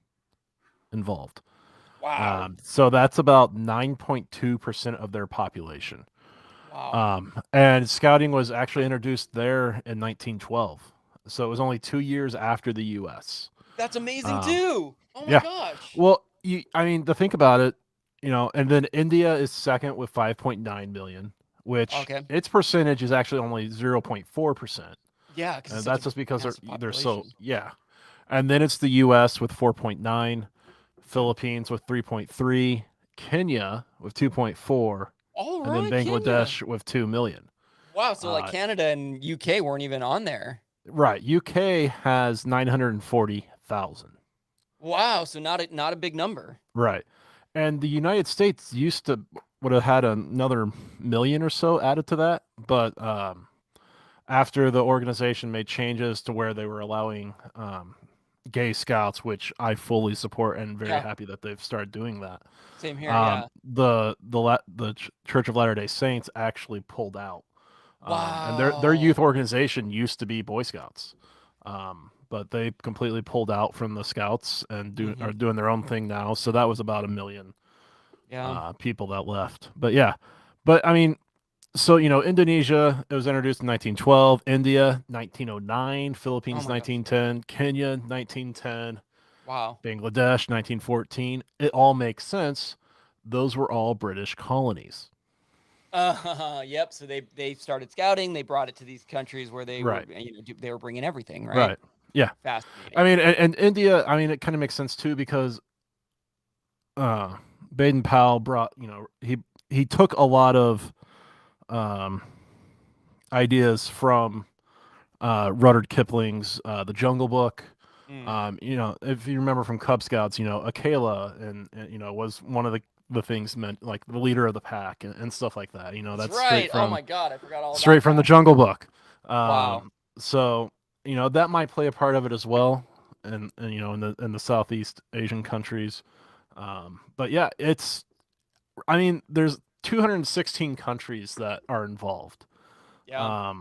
involved. Wow. So that's about 9.2% of their population. Wow. And scouting was actually introduced there in 1912. So it was only 2 years after the U.S. That's amazing too. Oh my gosh. Well, to think about it, and then India is second with 5.9 million, which its percentage is actually only 0.4%. Yeah, because that's just because they're so And then it's the U.S. with 4.9. Philippines with 3.3, Kenya with 2.4, and then Bangladesh with 2 million. Wow, so like Canada and UK weren't even on there. Right, UK has 940,000. Wow, so not a big number. Right, and the United States would have had another million or so added to that, but after the organization made changes to where they were allowing gay scouts, which I fully support and very happy that they've started doing that. Same here. The Church of Latter-day Saints actually pulled out. Wow. And their youth organization used to be Boy Scouts, but they completely pulled out from the Scouts and are doing their own thing now. So that was about 1 million people that left. But I mean. So, Indonesia, it was introduced in 1912, India, 1909, Philippines, 1910, Kenya, 1910, wow, Bangladesh, 1914. It all makes sense. Those were all British colonies. Yep. So they started scouting. They brought it to these countries where they were, they were bringing everything, right? Right. Yeah. Fascinating. I mean, and India, I mean, it kind of makes sense too because Baden-Powell brought, he took a lot of ideas from Rudyard Kipling's The Jungle Book. If you remember from Cub Scouts, Akela and was one of the things meant like the leader of the pack and stuff like that. That's right. Straight from, oh my God, I forgot all straight about from that. The Jungle Book. Wow. So that might play a part of it as well, and in the Southeast Asian countries. But yeah, there's 216 countries that are involved. Yeah.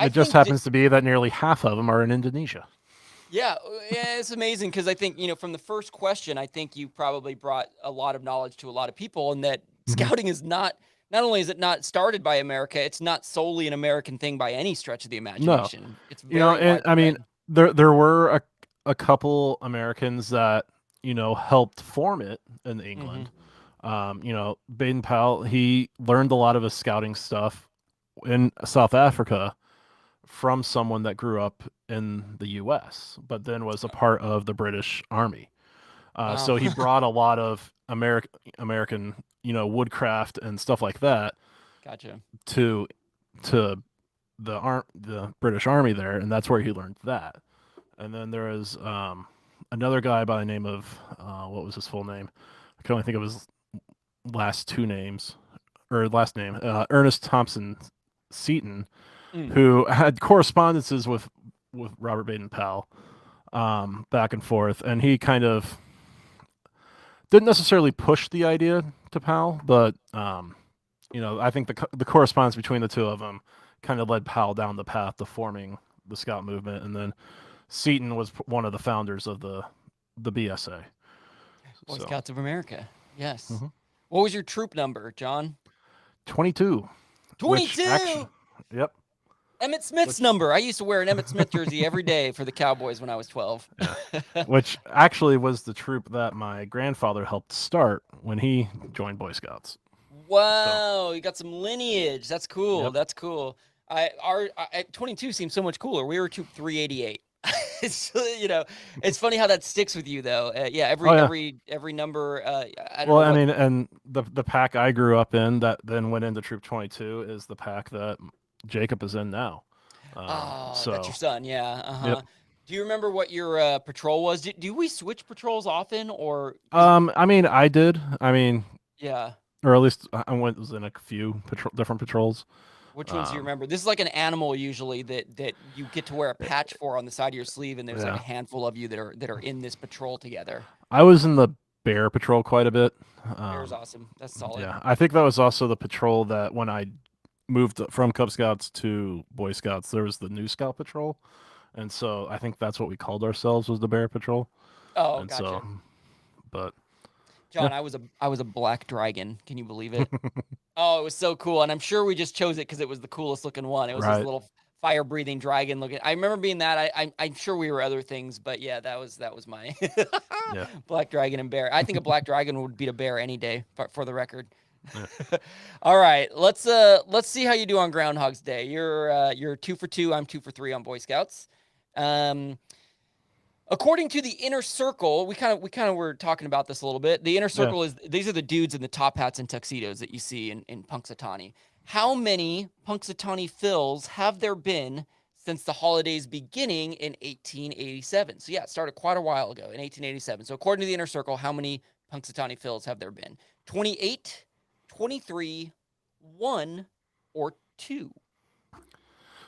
It just happens to be that nearly half of them are in Indonesia. Yeah, it's amazing because I think, from the first question, I think you probably brought a lot of knowledge to a lot of people, and that scouting is not only is it not started by America, it's not solely an American thing by any stretch of the imagination. No. It's very and I mean, there were a couple Americans that, helped form it in England. Baden-Powell, he learned a lot of his scouting stuff in South Africa from someone that grew up in the U.S., but then was a part of the British Army. Wow. So he brought a lot of American, woodcraft and stuff like that. Gotcha. To the British Army there, and that's where he learned that. And then there is another guy by the name of what was his full name? I can only think of his last name, Ernest Thompson Seton, who had correspondences with Robert Baden-Powell back and forth, and he kind of didn't necessarily push the idea to Powell, but I think the correspondence between the two of them kind of led Powell down the path to forming the Scout movement, and then Seton was one of the founders of the BSA. Boy So, Scouts of America. Yes. Mhm. What was your troop number, John? 22. which 22. actu- Yep. Emmett Smith's number. I used to wear an Emmett Smith jersey every day for the Cowboys when I was 12. Which actually was the troop that my grandfather helped start when he joined Boy Scouts. Wow, you got some lineage. That's cool. Yep. That's cool. 22 seems so much cooler. We were troop 388. It's it's funny how that sticks with you though. Every number. I don't know. I mean, and the pack I grew up in that then went into Troop 22 is the pack that Jacob is in now. That's your son. Yeah. Yep. Do you remember what your patrol was? Do we switch patrols often or? I mean, I did. I mean, Yeah. or at least I was in a few different patrols. Which ones do you remember? This is like an animal usually that you get to wear a patch for on the side of your sleeve, and there's like a handful of you that are in this patrol together. I was in the Bear Patrol quite a bit. Bear's awesome. That's solid. Yeah, I think that was also the patrol that when I moved from Cub Scouts to Boy Scouts, there was the New Scout Patrol, and so I think that's what we called ourselves, was the Bear Patrol. Oh, and gotcha. So, but John, I was a black dragon. Can you believe it? Oh, it was so cool, and I'm sure we just chose it because it was the coolest looking one. It was this little fire breathing dragon looking. I remember being that. I'm sure we were other things, but yeah, that was my black dragon and bear. I think a black dragon would beat a bear any day, for the record. Yeah. All right, let's see how you do on Groundhog's Day. You're 2 for 2. I'm 2 for 3 on Boy Scouts. According to the Inner Circle, we kind of were talking about this a little bit. The Inner Circle is these are the dudes in the top hats and tuxedos that you see in Punxsutawney. How many Punxsutawney Phils have there been since the holidays beginning in 1887? So yeah, it started quite a while ago in 1887. So according to the Inner Circle, how many Punxsutawney Phils have there been? 28, 23, 1, or 2?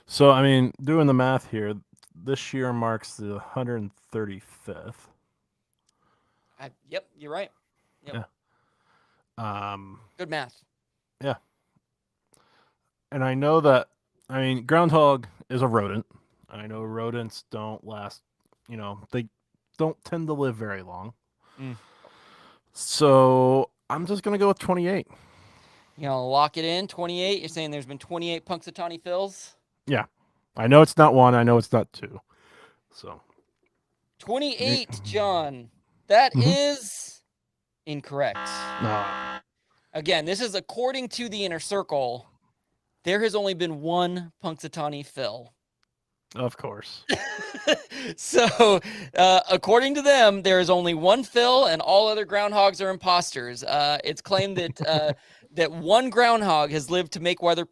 So I mean, doing the math here, this year marks the 135th. Yep, you're right. Yep. Yeah. Good math. Yeah. And I know that, I mean, groundhog is a rodent. I know rodents don't last, they don't tend to live very long. So I'm just going to go with 28. You know, lock it in, 28. You're saying there's been 28 Punxsutawney Phils? Yeah. I know it's not 1. I know it's not 2. So 28, John. That is incorrect. No. Again, this is according to the Inner Circle. There has only been 1 Punxsutawney Phil. Of course. So, according to them, there is only 1 Phil, and all other groundhogs are imposters. It's claimed that that 1 groundhog has lived to make weather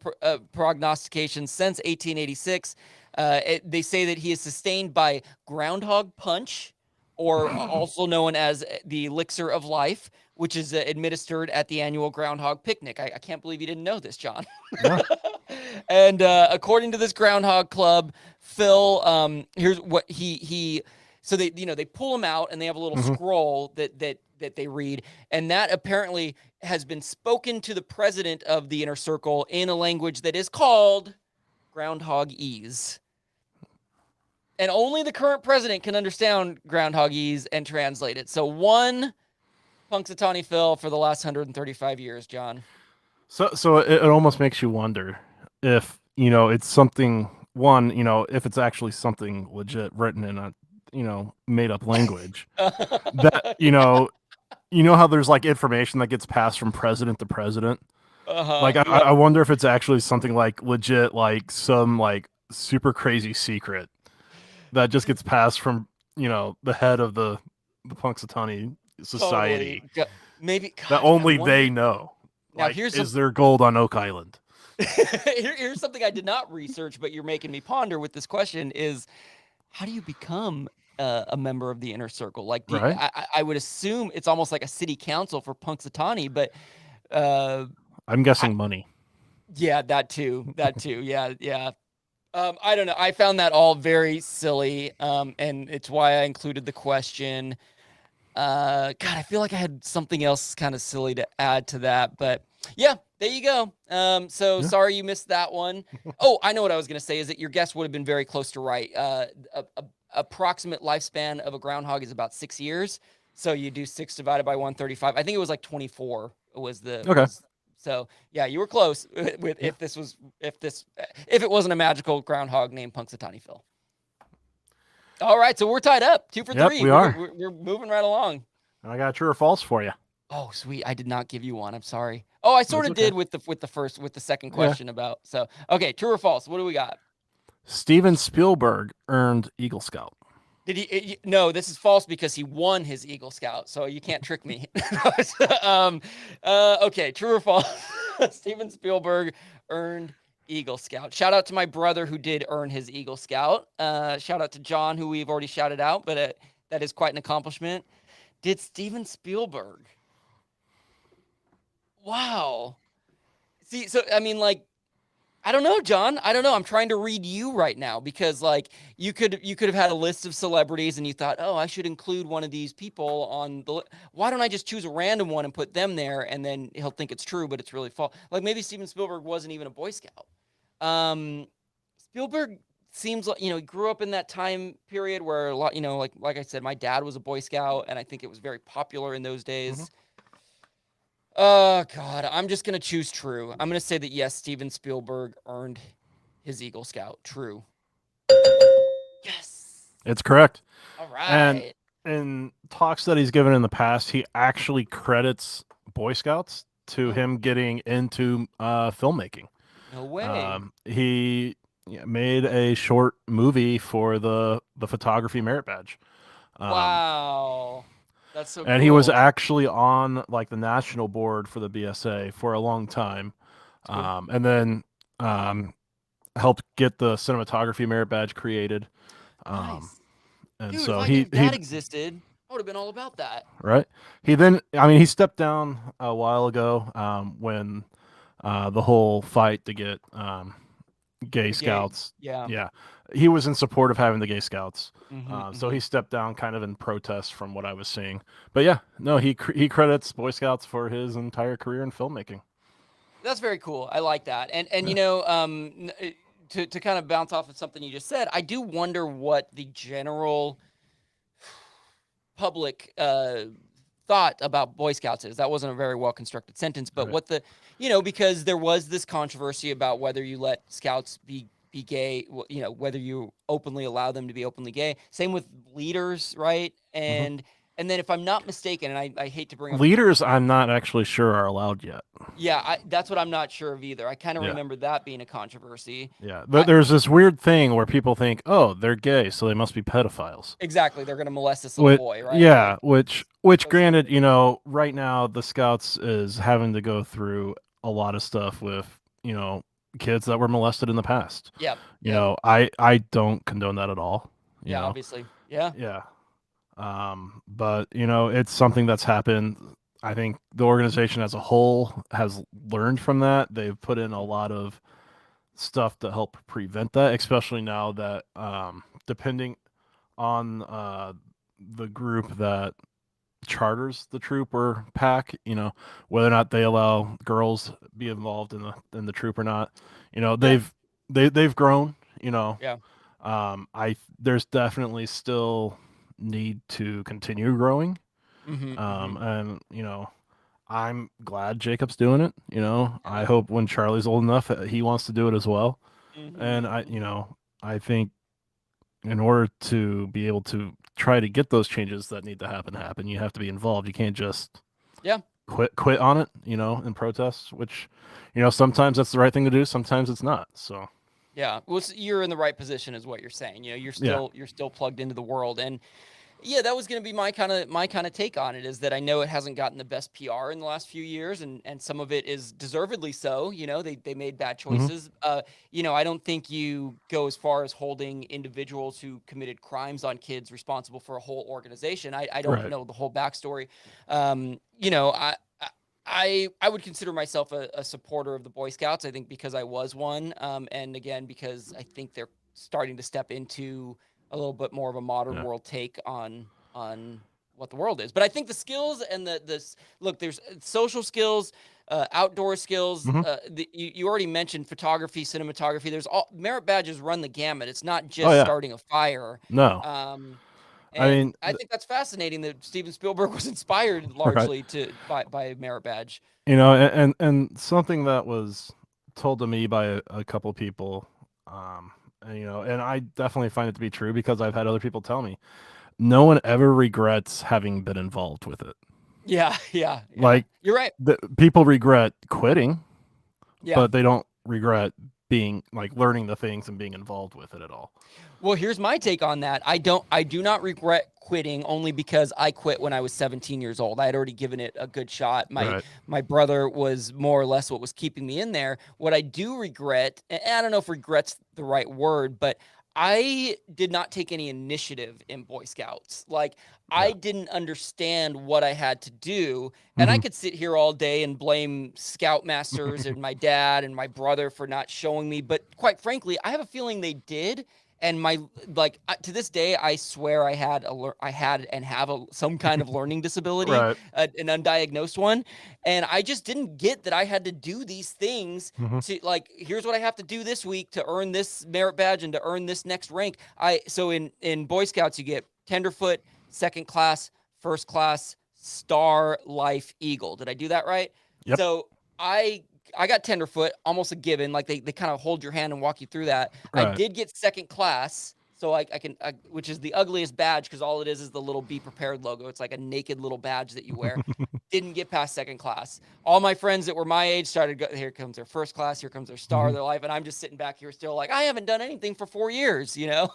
prognostications since 1886. They say that he is sustained by groundhog punch, or also known as the elixir of life, which is administered at the annual groundhog picnic. I can't believe you didn't know this, John. Yeah. And according to this groundhog club, Phil, here's what he so they they pull him out and they have a little scroll that they read, and that apparently has been spoken to the president of the Inner Circle in a language that is called Groundhogese. And only the current president can understand Groundhogese and translate it. So 1 Punxsutawney Phil for the last 135 years, John. So it almost makes you wonder if, it's something, if it's actually something legit written in a, made up language that, how there's like information that gets passed from president to president. Like, I wonder if it's actually something like legit, like some like super crazy secret that just gets passed from, the head of the Punxsutawney Society. Totally. Maybe God, that only they know. Now, like, is there gold on Oak Island? Here's something I did not research, but you're making me ponder with this question is, how do you become a member of the Inner Circle? Like, I would assume it's almost like a city council for Punxsutawney, but I'm guessing money. Yeah, that too. Yeah. I don't know. I found that all very silly, and it's why I included the question. God, I feel like I had something else kind of silly to add to that, but yeah, there you go. So Yeah. sorry you missed that one. Oh, I know what I was gonna say is that your guess would have been very close to right. Approximate lifespan of a groundhog is about 6 years. So you do 6 divided by 135. I think it was like 24 was the Okay. was so yeah, you were close with Yeah. if it wasn't a magical groundhog named Punxsutawney Phil. All right, so we're tied up 2 for Yep, 3. we are. We're moving right along. I got true or false for you. Oh, sweet. I did not give you one. I'm sorry. Oh, I sort That's of okay. did with the second Yeah. question about. So, okay, true or false? What do we got? Steven Spielberg earned Eagle Scout. Did he no, this is false because he won his Eagle Scout. So you can't trick me. Okay, true or false? Steven Spielberg earned Eagle Scout. Shout out to my brother who did earn his Eagle Scout. Shout out to John who we've already shouted out, but that is quite an accomplishment. Did Steven Spielberg? Wow. See, so I mean, like, I don't know, John. I don't know. I'm trying to read you right now because, like, you could have had a list of celebrities and you thought, oh, I should include one of these people on the. Why don't I just choose a random one and put them there, and then he'll think it's true, but it's really false. Like maybe Steven Spielberg wasn't even a Boy Scout. Spielberg seems like he grew up in that time period where a lot, like I said, my dad was a Boy Scout, and I think it was very popular in those days. Oh, God, I'm just going to choose true. I'm going to say that, yes, Steven Spielberg earned his Eagle Scout. True. Yes. It's correct. All right. And in talks that he's given in the past, he actually credits Boy Scouts to him getting into filmmaking. No way. He made a short movie for the photography merit badge. Wow. That's so cool. And he was actually on like the national board for the BSA for a long time. Cool. And then helped get the cinematography merit badge created. Nice. And Dude, so if I he knew that existed, I would have been all about that. right. He stepped down a while ago when the whole fight to get gay scouts. Yeah. Yeah. He was in support of having the gay scouts. Mhm, So he stepped down kind of in protest from what I was seeing. But yeah, no, he credits Boy Scouts for his entire career in filmmaking. That's very cool. I like that. And to kind of bounce off of something you just said, I do wonder what the general public thought about Boy Scouts is. That wasn't a very well constructed sentence, but Right. what because there was this controversy about whether you let scouts be gay, whether you openly allow them to be openly gay. Same with leaders, right? And then if I'm not mistaken, and I hate to bring up Leaders, I'm not actually sure are allowed yet. Yeah, that's what I'm not sure of either. I kind of Yeah. remember that being a controversy. Yeah, there's this weird thing where people think, oh, they're gay, so they must be pedophiles. Exactly, they're gonna molest this little boy, right? Yeah, Like, which granted, right now the Scouts is having to go through a lot of stuff with, kids that were molested in the past. yeah, I don't condone that at all. you know? obviously, yeah, Yeah. But it's something that's happened. I think the organization as a whole has learned from that. They've put in a lot of stuff to help prevent that, especially now that depending on the group that charters the troop or pack, whether or not they allow girls be involved in the troop or not, they've grown, yeah, there's definitely still need to continue growing. mhm, And I'm glad Jacob's doing it. I hope when Charlie's old enough that he wants to do it as well. mhm. And I think in order to be able to try to get those changes that need to happen, you have to be involved. You can't just quit on it, in protests, which sometimes that's the right thing to do, sometimes it's not. So Yeah, well, you're in the right position, is what you're saying. You're still plugged into the world, and yeah, that was going to be my kind of take on it. Is that I know it hasn't gotten the best PR in the last few years, and some of it is deservedly so. They made bad choices. I don't think you go as far as holding individuals who committed crimes on kids responsible for a whole organization. I don't Right. know the whole backstory. I would consider myself a supporter of the Boy Scouts. I think because I was one, and again because I think they're starting to step into a little bit more of a modern Yeah. world take on what the world is. But I think the skills and look, there's social skills, outdoor skills. Mhm. You already mentioned photography, cinematography. There's all merit badges run the gamut. It's not Oh just yeah. starting a fire. No. Um, I and mean, I think that's fascinating that Steven Spielberg was inspired right. largely by a merit badge. You know, and something that was told to me by a couple people, and, you know, and I definitely find it to be true because I've had other people tell me, no one ever regrets having been involved with it. Yeah, yeah. Like You're right. people regret quitting, Yeah. but they don't regret being like learning the things and being involved with it at all. Well, here's my take on that. I do not regret quitting only because I quit when I was 17 years old. I had already given it a good shot. My brother was more or less what was keeping me in there. What I do regret, and I don't know if regret's the right word, but I did not take any initiative in Boy Scouts. Like, I didn't understand what I had to do. And I could sit here all day and blame Scoutmasters and my dad and my brother for not showing me. But quite frankly, I have a feeling they did. And to this day, I swear I had and have some kind of learning disability, Right. an undiagnosed one. And I just didn't get that I had to do these things to, like, here's what I have to do this week to earn this merit badge and to earn this next rank. So in Boy Scouts, you get tenderfoot, second class, first class, star, life, eagle. Did I do that right? Yep. So I got tenderfoot, almost a given. Like they kind of hold your hand and walk you through that. Right. I did get second class, so I can, which is the ugliest badge because all it is the little Be Prepared logo. It's like a naked little badge that you wear. Didn't get past second class. All my friends that were my age started, here comes their first class, here comes their star, their life, and I'm just sitting back here still like, I haven't done anything for 4 years, you know?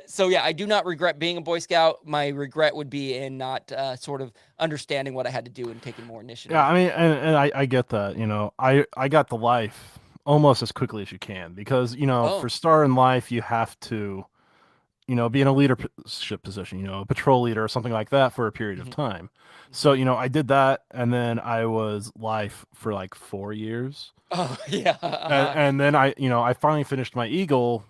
So yeah, I do not regret being a Boy Scout. My regret would be in not sort of understanding what I had to do and taking more initiative. Yeah, I mean, and I get that. You know, I got the life almost as quickly as you can because, you know, for star in life, you have to, you know, be in a leadership position, you know, a patrol leader or something like that for a period of time. So, you know, I did that, and then I was life for like 4 years. Oh yeah. And then I finally finished my Eagle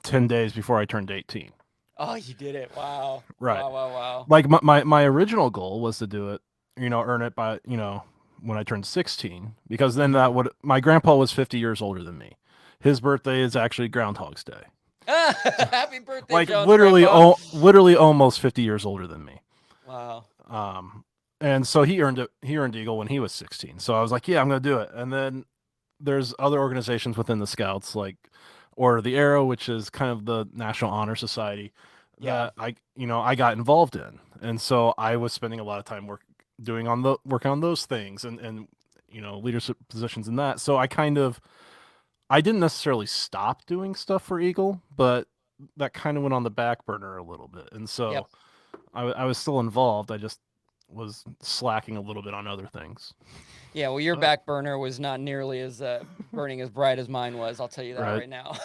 10 days before I turned 18. Oh, you did it! Wow. Right. Wow. Like my original goal was to do it, you know, earn it by, you know, when I turned 16, because then my grandpa was 50 years older than me. His birthday is actually Groundhog's Day. Happy birthday, Like John's literally grandpa. literally almost 50 years older than me. Wow. And so he earned Eagle when he was 16. So I was like, yeah, I'm going to do it. And then there's other organizations within the Scouts, like Order of the Arrow, which is kind of the National Honor Society, that I got involved in. And so I was spending a lot of time working on those things and you know, leadership positions in that. So I didn't necessarily stop doing stuff for Eagle, but that kind of went on the back burner a little bit. And so I was still involved. I just was slacking a little bit on other things. Yeah, well, your back burner was not nearly as burning as bright as mine was. I'll tell you that right now.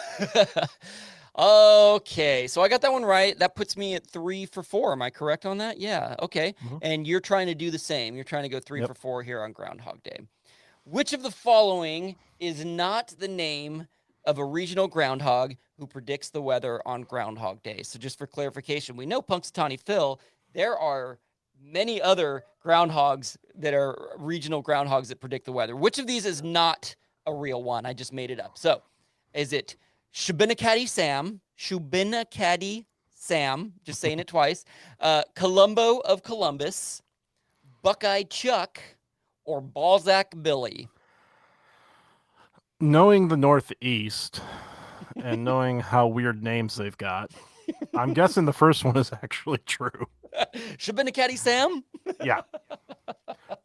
Okay, so I got that one right. That puts me at 3 for 4. Am I correct on that? Yeah. Okay. And you're trying to do the same. You're trying to go 3 for 4 here on Groundhog Day. Which of the following is not the name of a regional groundhog who predicts the weather on Groundhog Day? So just for clarification, we know Punxsutawney Phil. There are many other groundhogs that are regional groundhogs that predict the weather. Which of these is not a real one? I just made it up. So is it Shubenacadie Sam, just saying it twice, Columbo of Columbus, Buckeye Chuck, or Balzac Billy? Knowing the Northeast and knowing how weird names they've got, I'm guessing the first one is actually true. Shubenacadie Sam? Yeah.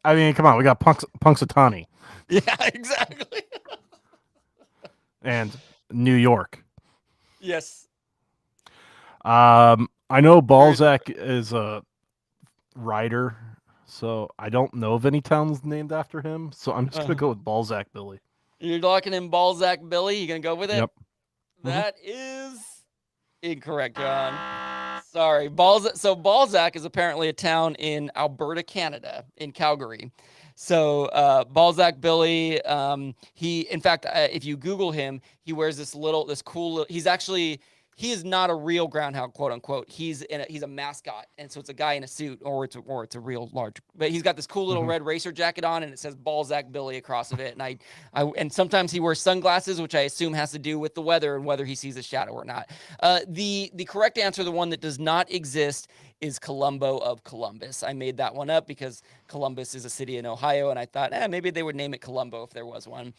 I mean, come on, we got Punxsutawney. Yeah, exactly. And New York. Yes. I know Balzac is a writer, so I don't know of any towns named after him. So I'm just gonna go with Balzac Billy. You're locking in Balzac Billy. You gonna go with it? Yep. That is incorrect, John. Sorry. Balzac is apparently a town in Alberta, Canada, in Calgary. So Balzac Billy, he, in fact, if you Google him, he wears this cool, he's actually, he is not a real groundhog, quote unquote. He's a mascot, and so it's a guy in a suit, or it's a real large. But he's got this cool little red racer jacket on, and it says Balzac Billy across of it. And and sometimes he wears sunglasses, which I assume has to do with the weather and whether he sees a shadow or not. The correct answer, the one that does not exist, is Columbo of Columbus. I made that one up because Columbus is a city in Ohio, and I thought, maybe they would name it Columbo if there was one.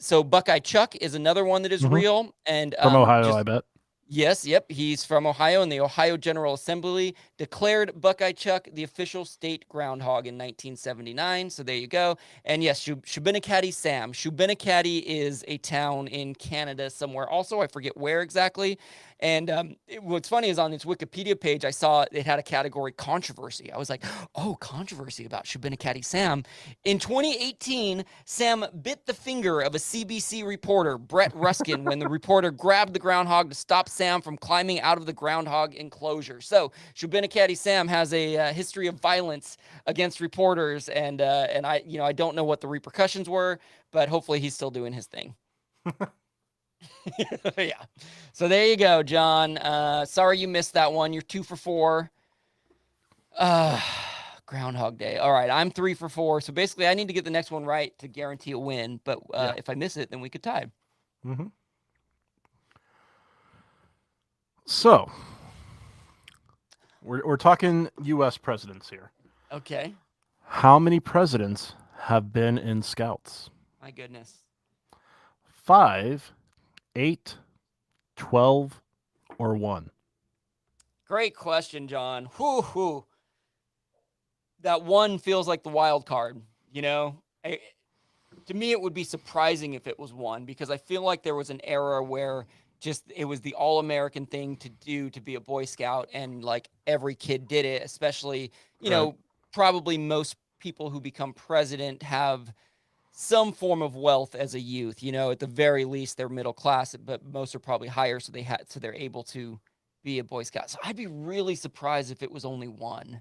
So Buckeye Chuck is another one that is real, and From Ohio, I bet. Yes, yep, he's from Ohio, and the Ohio General Assembly declared Buckeye Chuck the official state groundhog in 1979. So there you go. And yes, Shubenacadie Sam. Shubenacadie is a town in Canada somewhere. Also, I forget where exactly. And what's funny is on its Wikipedia page, I saw it had a category controversy. I was like, oh, controversy about Shubenacadie Sam. In 2018, Sam bit the finger of a CBC reporter, Brett Ruskin, when the reporter grabbed the groundhog to stop Sam from climbing out of the groundhog enclosure. So Shubenacadie Sam has a history of violence against reporters, and I don't know what the repercussions were, but hopefully he's still doing his thing. Yeah. So there you go, John. Sorry you missed that one. You're 2 for 4. Groundhog Day. All right, I'm 3 for 4. So basically, I need to get the next one right to guarantee a win. But if I miss it, then we could tie. So we're talking U.S. presidents here. Okay. How many presidents have been in Scouts? My goodness. 5, 8, 12, or 1? Great question, John. Whoo. That 1 feels like the wild card, to me, it would be surprising if it was 1, because I feel like there was an era where it was the all-American thing to do to be a Boy Scout, and like every kid did it, especially, probably most people who become president have some form of wealth as a youth. At the very least, they're middle class, but most are probably higher, so they're able to be a Boy Scout. So I'd be really surprised if it was only 1.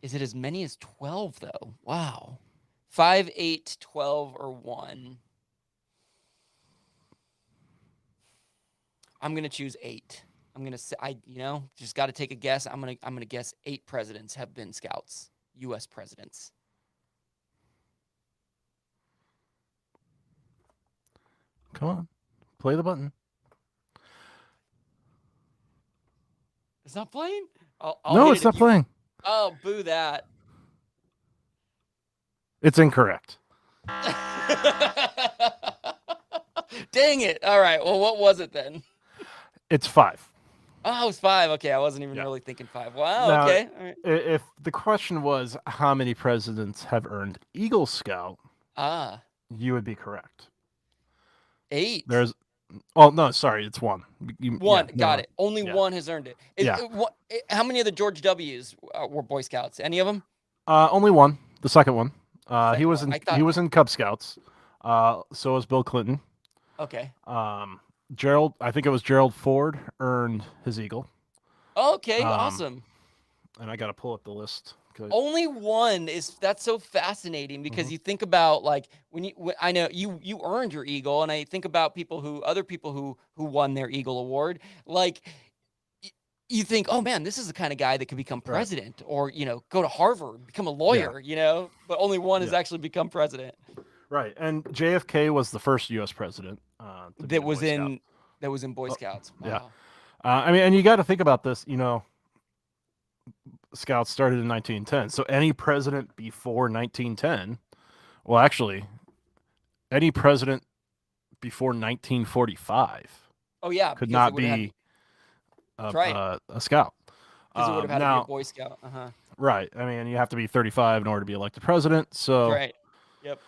Is it as many as 12 though? Wow. 5, 8, 12, or 1? I'm gonna choose 8. I'm gonna say just got to take a guess. I'm gonna guess 8 presidents have been Scouts, U.S. presidents. Come on, play the button. It's not playing? No, it's not playing. Oh, boo that. It's incorrect. Dang it. All right. Well, what was it then? It's 5. Oh, it was 5. Okay. I wasn't even really thinking 5. Wow. Now, okay. All right. If the question was how many presidents have earned Eagle Scout, you would be correct. 8. No, sorry, it's 1. 1. Got it. Only 1 has earned it. How many of the George W's were Boy Scouts? Any of them? Only 1. The second one. He was in Cub Scouts. So was Bill Clinton. Okay. I think it was Gerald Ford earned his Eagle. Okay, awesome. And I got to pull up the list. Only 1 that's so fascinating, because you think about like I know you earned your Eagle, and I think about other people who won their Eagle Award, like you think, oh man, this is the kind of guy that could become president, or go to Harvard, become a lawyer, but only 1 has actually become president. Right, and JFK was the first U.S. president that was in Boy Scouts. Wow. Yeah, and you got to think about this. Scouts started in 1910, so any president before 1910, well, actually, any president before 1945, could not be a scout. Because it would have had to be a Boy Scout. Right. I mean, you have to be 35 in order to be elected president. So, right. Yep.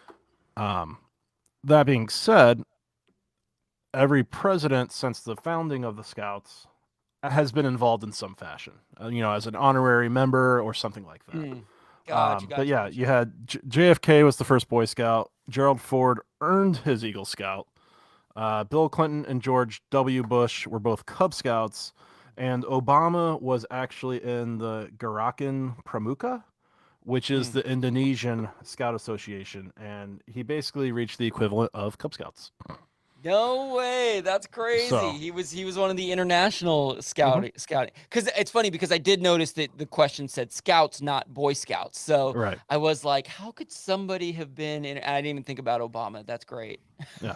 That being said, every president since the founding of the Scouts has been involved in some fashion, as an honorary member or something like that. But yeah, you had JFK was the first Boy Scout. Gerald Ford earned his Eagle Scout. Bill Clinton and George W. Bush were both Cub Scouts, and Obama was actually in the Gerakan Pramuka, which is the Indonesian Scout Association, and he basically reached the equivalent of Cub Scouts. No way, that's crazy. So- He was one of the international scouting. Because it's funny because I did notice that the question said scouts, not Boy Scouts. So Right. I was like, how could somebody have been in? I didn't even think about Obama. That's great. Yeah.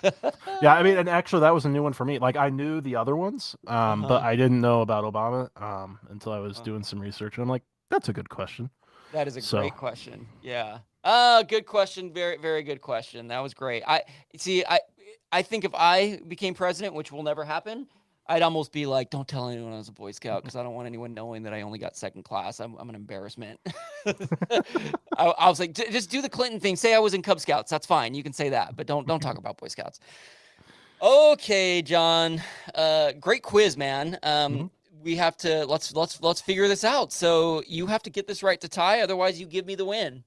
Yeah, I mean, and actually, that was a new one for me. Like, I knew the other ones, but I didn't know about Obama until I was doing some research. And I'm like, that's a good question. That is a So- great question. Yeah. Good question. Very, very good question. That was great. I think if I became president, which will never happen, I'd almost be like, don't tell anyone I was a Boy Scout because I don't want anyone knowing that I only got second class. I'm an embarrassment. I was like, just do the Clinton thing. Say I was in Cub Scouts. That's fine. You can say that, but don't talk about Boy Scouts. Okay, John. Great quiz, man. We have to let's figure this out. So you have to get this right to tie, otherwise you give me the win.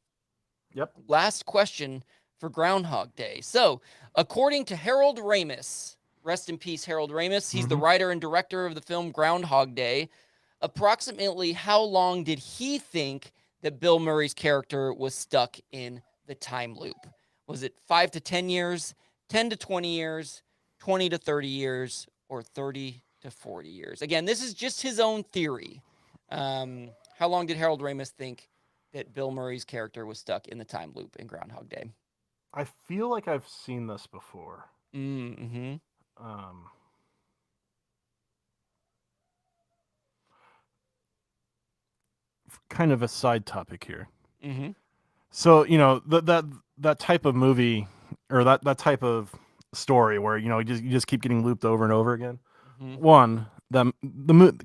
Yep. Last question for Groundhog Day. So, according to Harold Ramis, rest in peace, Harold Ramis. He's the writer and director of the film Groundhog Day. Approximately how long did he think that Bill Murray's character was stuck in the time loop? Was it 5 to 10 years, 10 to 20 years, 20 to 30 years, or 30 to 40 years? Again, this is just his own theory. How long did Harold Ramis think that Bill Murray's character was stuck in the time loop in Groundhog Day? I feel like I've seen this before. Mm-hmm. Kind of a side topic here. Mm-hmm. So, that type of movie or that type of story where, you just keep getting looped over and over again. Mhm. One, the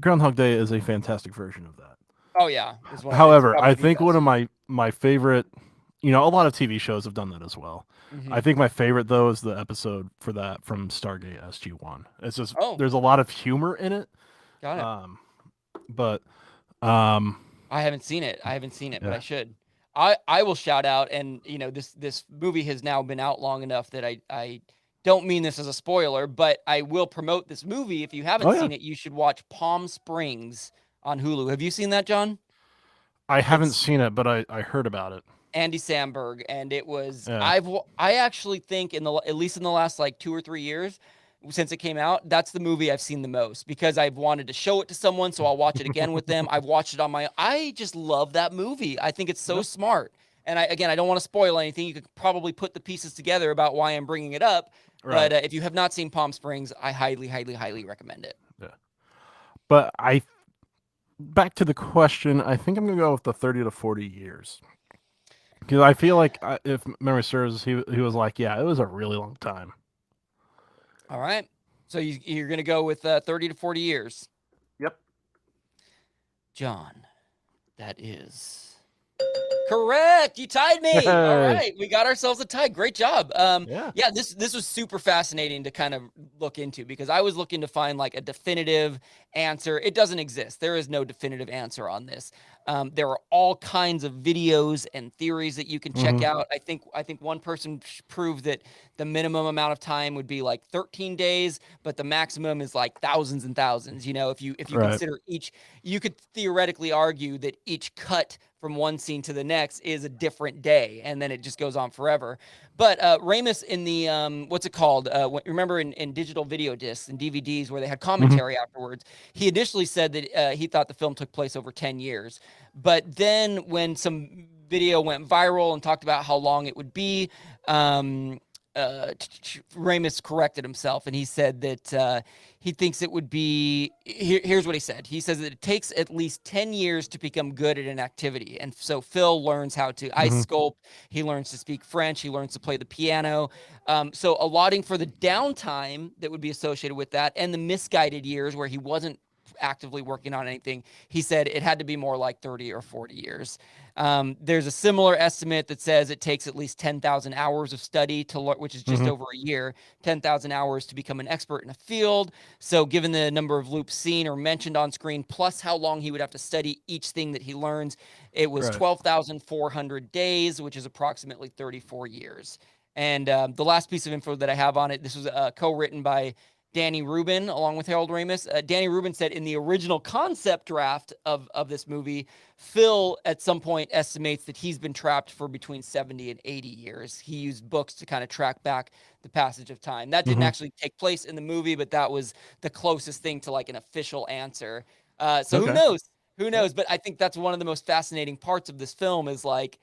Groundhog Day is a fantastic version of that. Oh yeah. However, I think one of my favorite, a lot of TV shows have done that as well. Mm-hmm. I think my favorite though is the episode for that from Stargate SG-1. It's just there's a lot of humor in it. Got it. But I haven't seen it. But I should. I will shout out, and this movie has now been out long enough that I don't mean this as a spoiler, but I will promote this movie. If you haven't seen it, you should watch Palm Springs on Hulu. Have you seen that, John? I haven't seen it, but I heard about it. Andy Samberg, and it was I actually think at least in the last like 2 or 3 years since it came out, that's the movie I've seen the most because I've wanted to show it to someone, so I'll watch it again with them. I've watched it on my. I just love that movie. I think it's so smart. And I don't want to spoil anything. You could probably put the pieces together about why I'm bringing it up. Right. But if you have not seen Palm Springs, I highly, highly, highly recommend it. Yeah. But back to the question, I think I'm going to go with the 30 to 40 years. Because I feel like, if memory serves, he was like, yeah, it was a really long time. All right. So you're going to go with 30 to 40 years. Yep. John, that is correct. You tied me. Hey. All right. We got ourselves a tie. Great job. Yeah. This was super fascinating to kind of look into because I was looking to find like a definitive answer. It doesn't exist. There is no definitive answer on this. There are all kinds of videos and theories that you can check out. I think one person proved that the minimum amount of time would be like 13 days, but the maximum is like thousands and thousands. If you consider you could theoretically argue that each cut from one scene to the next is a different day, and then it just goes on forever. But Ramis in the what's it called? Remember in digital video discs and DVDs where they had commentary afterwards, he initially said that he thought the film took place over 10 years. But then when some video went viral and talked about how long it would be, Ramis corrected himself, and he said that he thinks it would be. Here's what he said. He says that it takes at least 10 years to become good at an activity. And so Phil learns how to ice sculpt. He learns to speak French. He learns to play the piano. So allotting for the downtime that would be associated with that and the misguided years where he wasn't actively working on anything, he said it had to be more like 30 or 40 years. There's a similar estimate that says it takes at least 10,000 hours of study to learn, which is just over a year, 10,000 hours to become an expert in a field. So given the number of loops seen or mentioned on screen, plus how long he would have to study each thing that he learns, it was 12,400 days, which is approximately 34 years. And the last piece of info that I have on it, this was co-written by Danny Rubin, along with Harold Ramis. Danny Rubin said in the original concept draft of this movie, Phil at some point estimates that he's been trapped for between 70 and 80 years. He used books to kind of track back the passage of time. That didn't actually take place in the movie, but that was the closest thing to like an official answer. So who knows? Who knows? But I think that's one of the most fascinating parts of this film is like,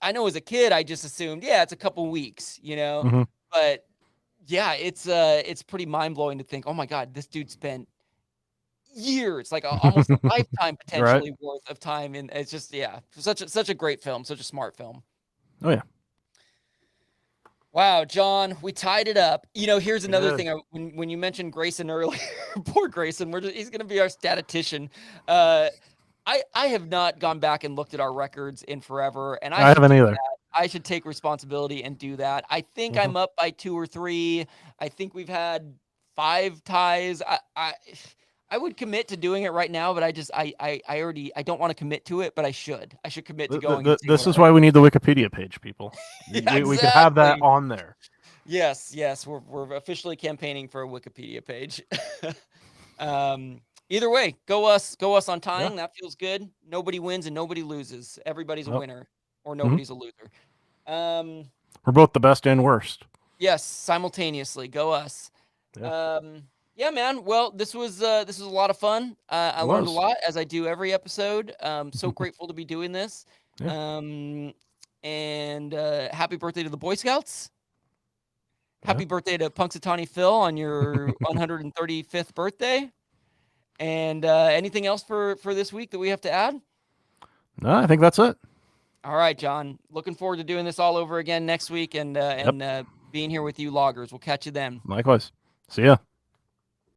I know as a kid, I just assumed, yeah, it's a couple weeks, you know, but yeah, it's pretty mind blowing to think, oh my God, this dude spent years, like almost a lifetime potentially worth of time. And it's just, yeah, such a great film, such a smart film. Oh yeah. Wow, John, we tied it up. You know, here's another thing. When you mentioned Grayson earlier, poor Grayson, he's going to be our statistician. I have not gone back and looked at our records in forever, and I haven't either. I should take responsibility and do that. I think I'm up by 2 or 3. I think we've had 5 ties. I would commit to doing it right now, but I don't want to commit to it, but I should commit to going. This is why we need the Wikipedia page, people. Yeah, we could have that on there. Yes, we're officially campaigning for a Wikipedia page. Either way, go us on tying. That feels good. Nobody wins and nobody loses. Everybody's a winner, or nobody's a loser. We're both the best and worst. Yes, simultaneously. Go us. Yeah, man. Well, this was a lot of fun. I learned a lot, as I do every episode. So grateful to be doing this. Yeah. And happy birthday to the Boy Scouts. Happy birthday to Punxsutawney Phil on your 135th birthday. And anything else for this week that we have to add? No, I think that's it. All right, John. Looking forward to doing this all over again next week and being here with you loggers. We'll catch you then. Likewise. See ya.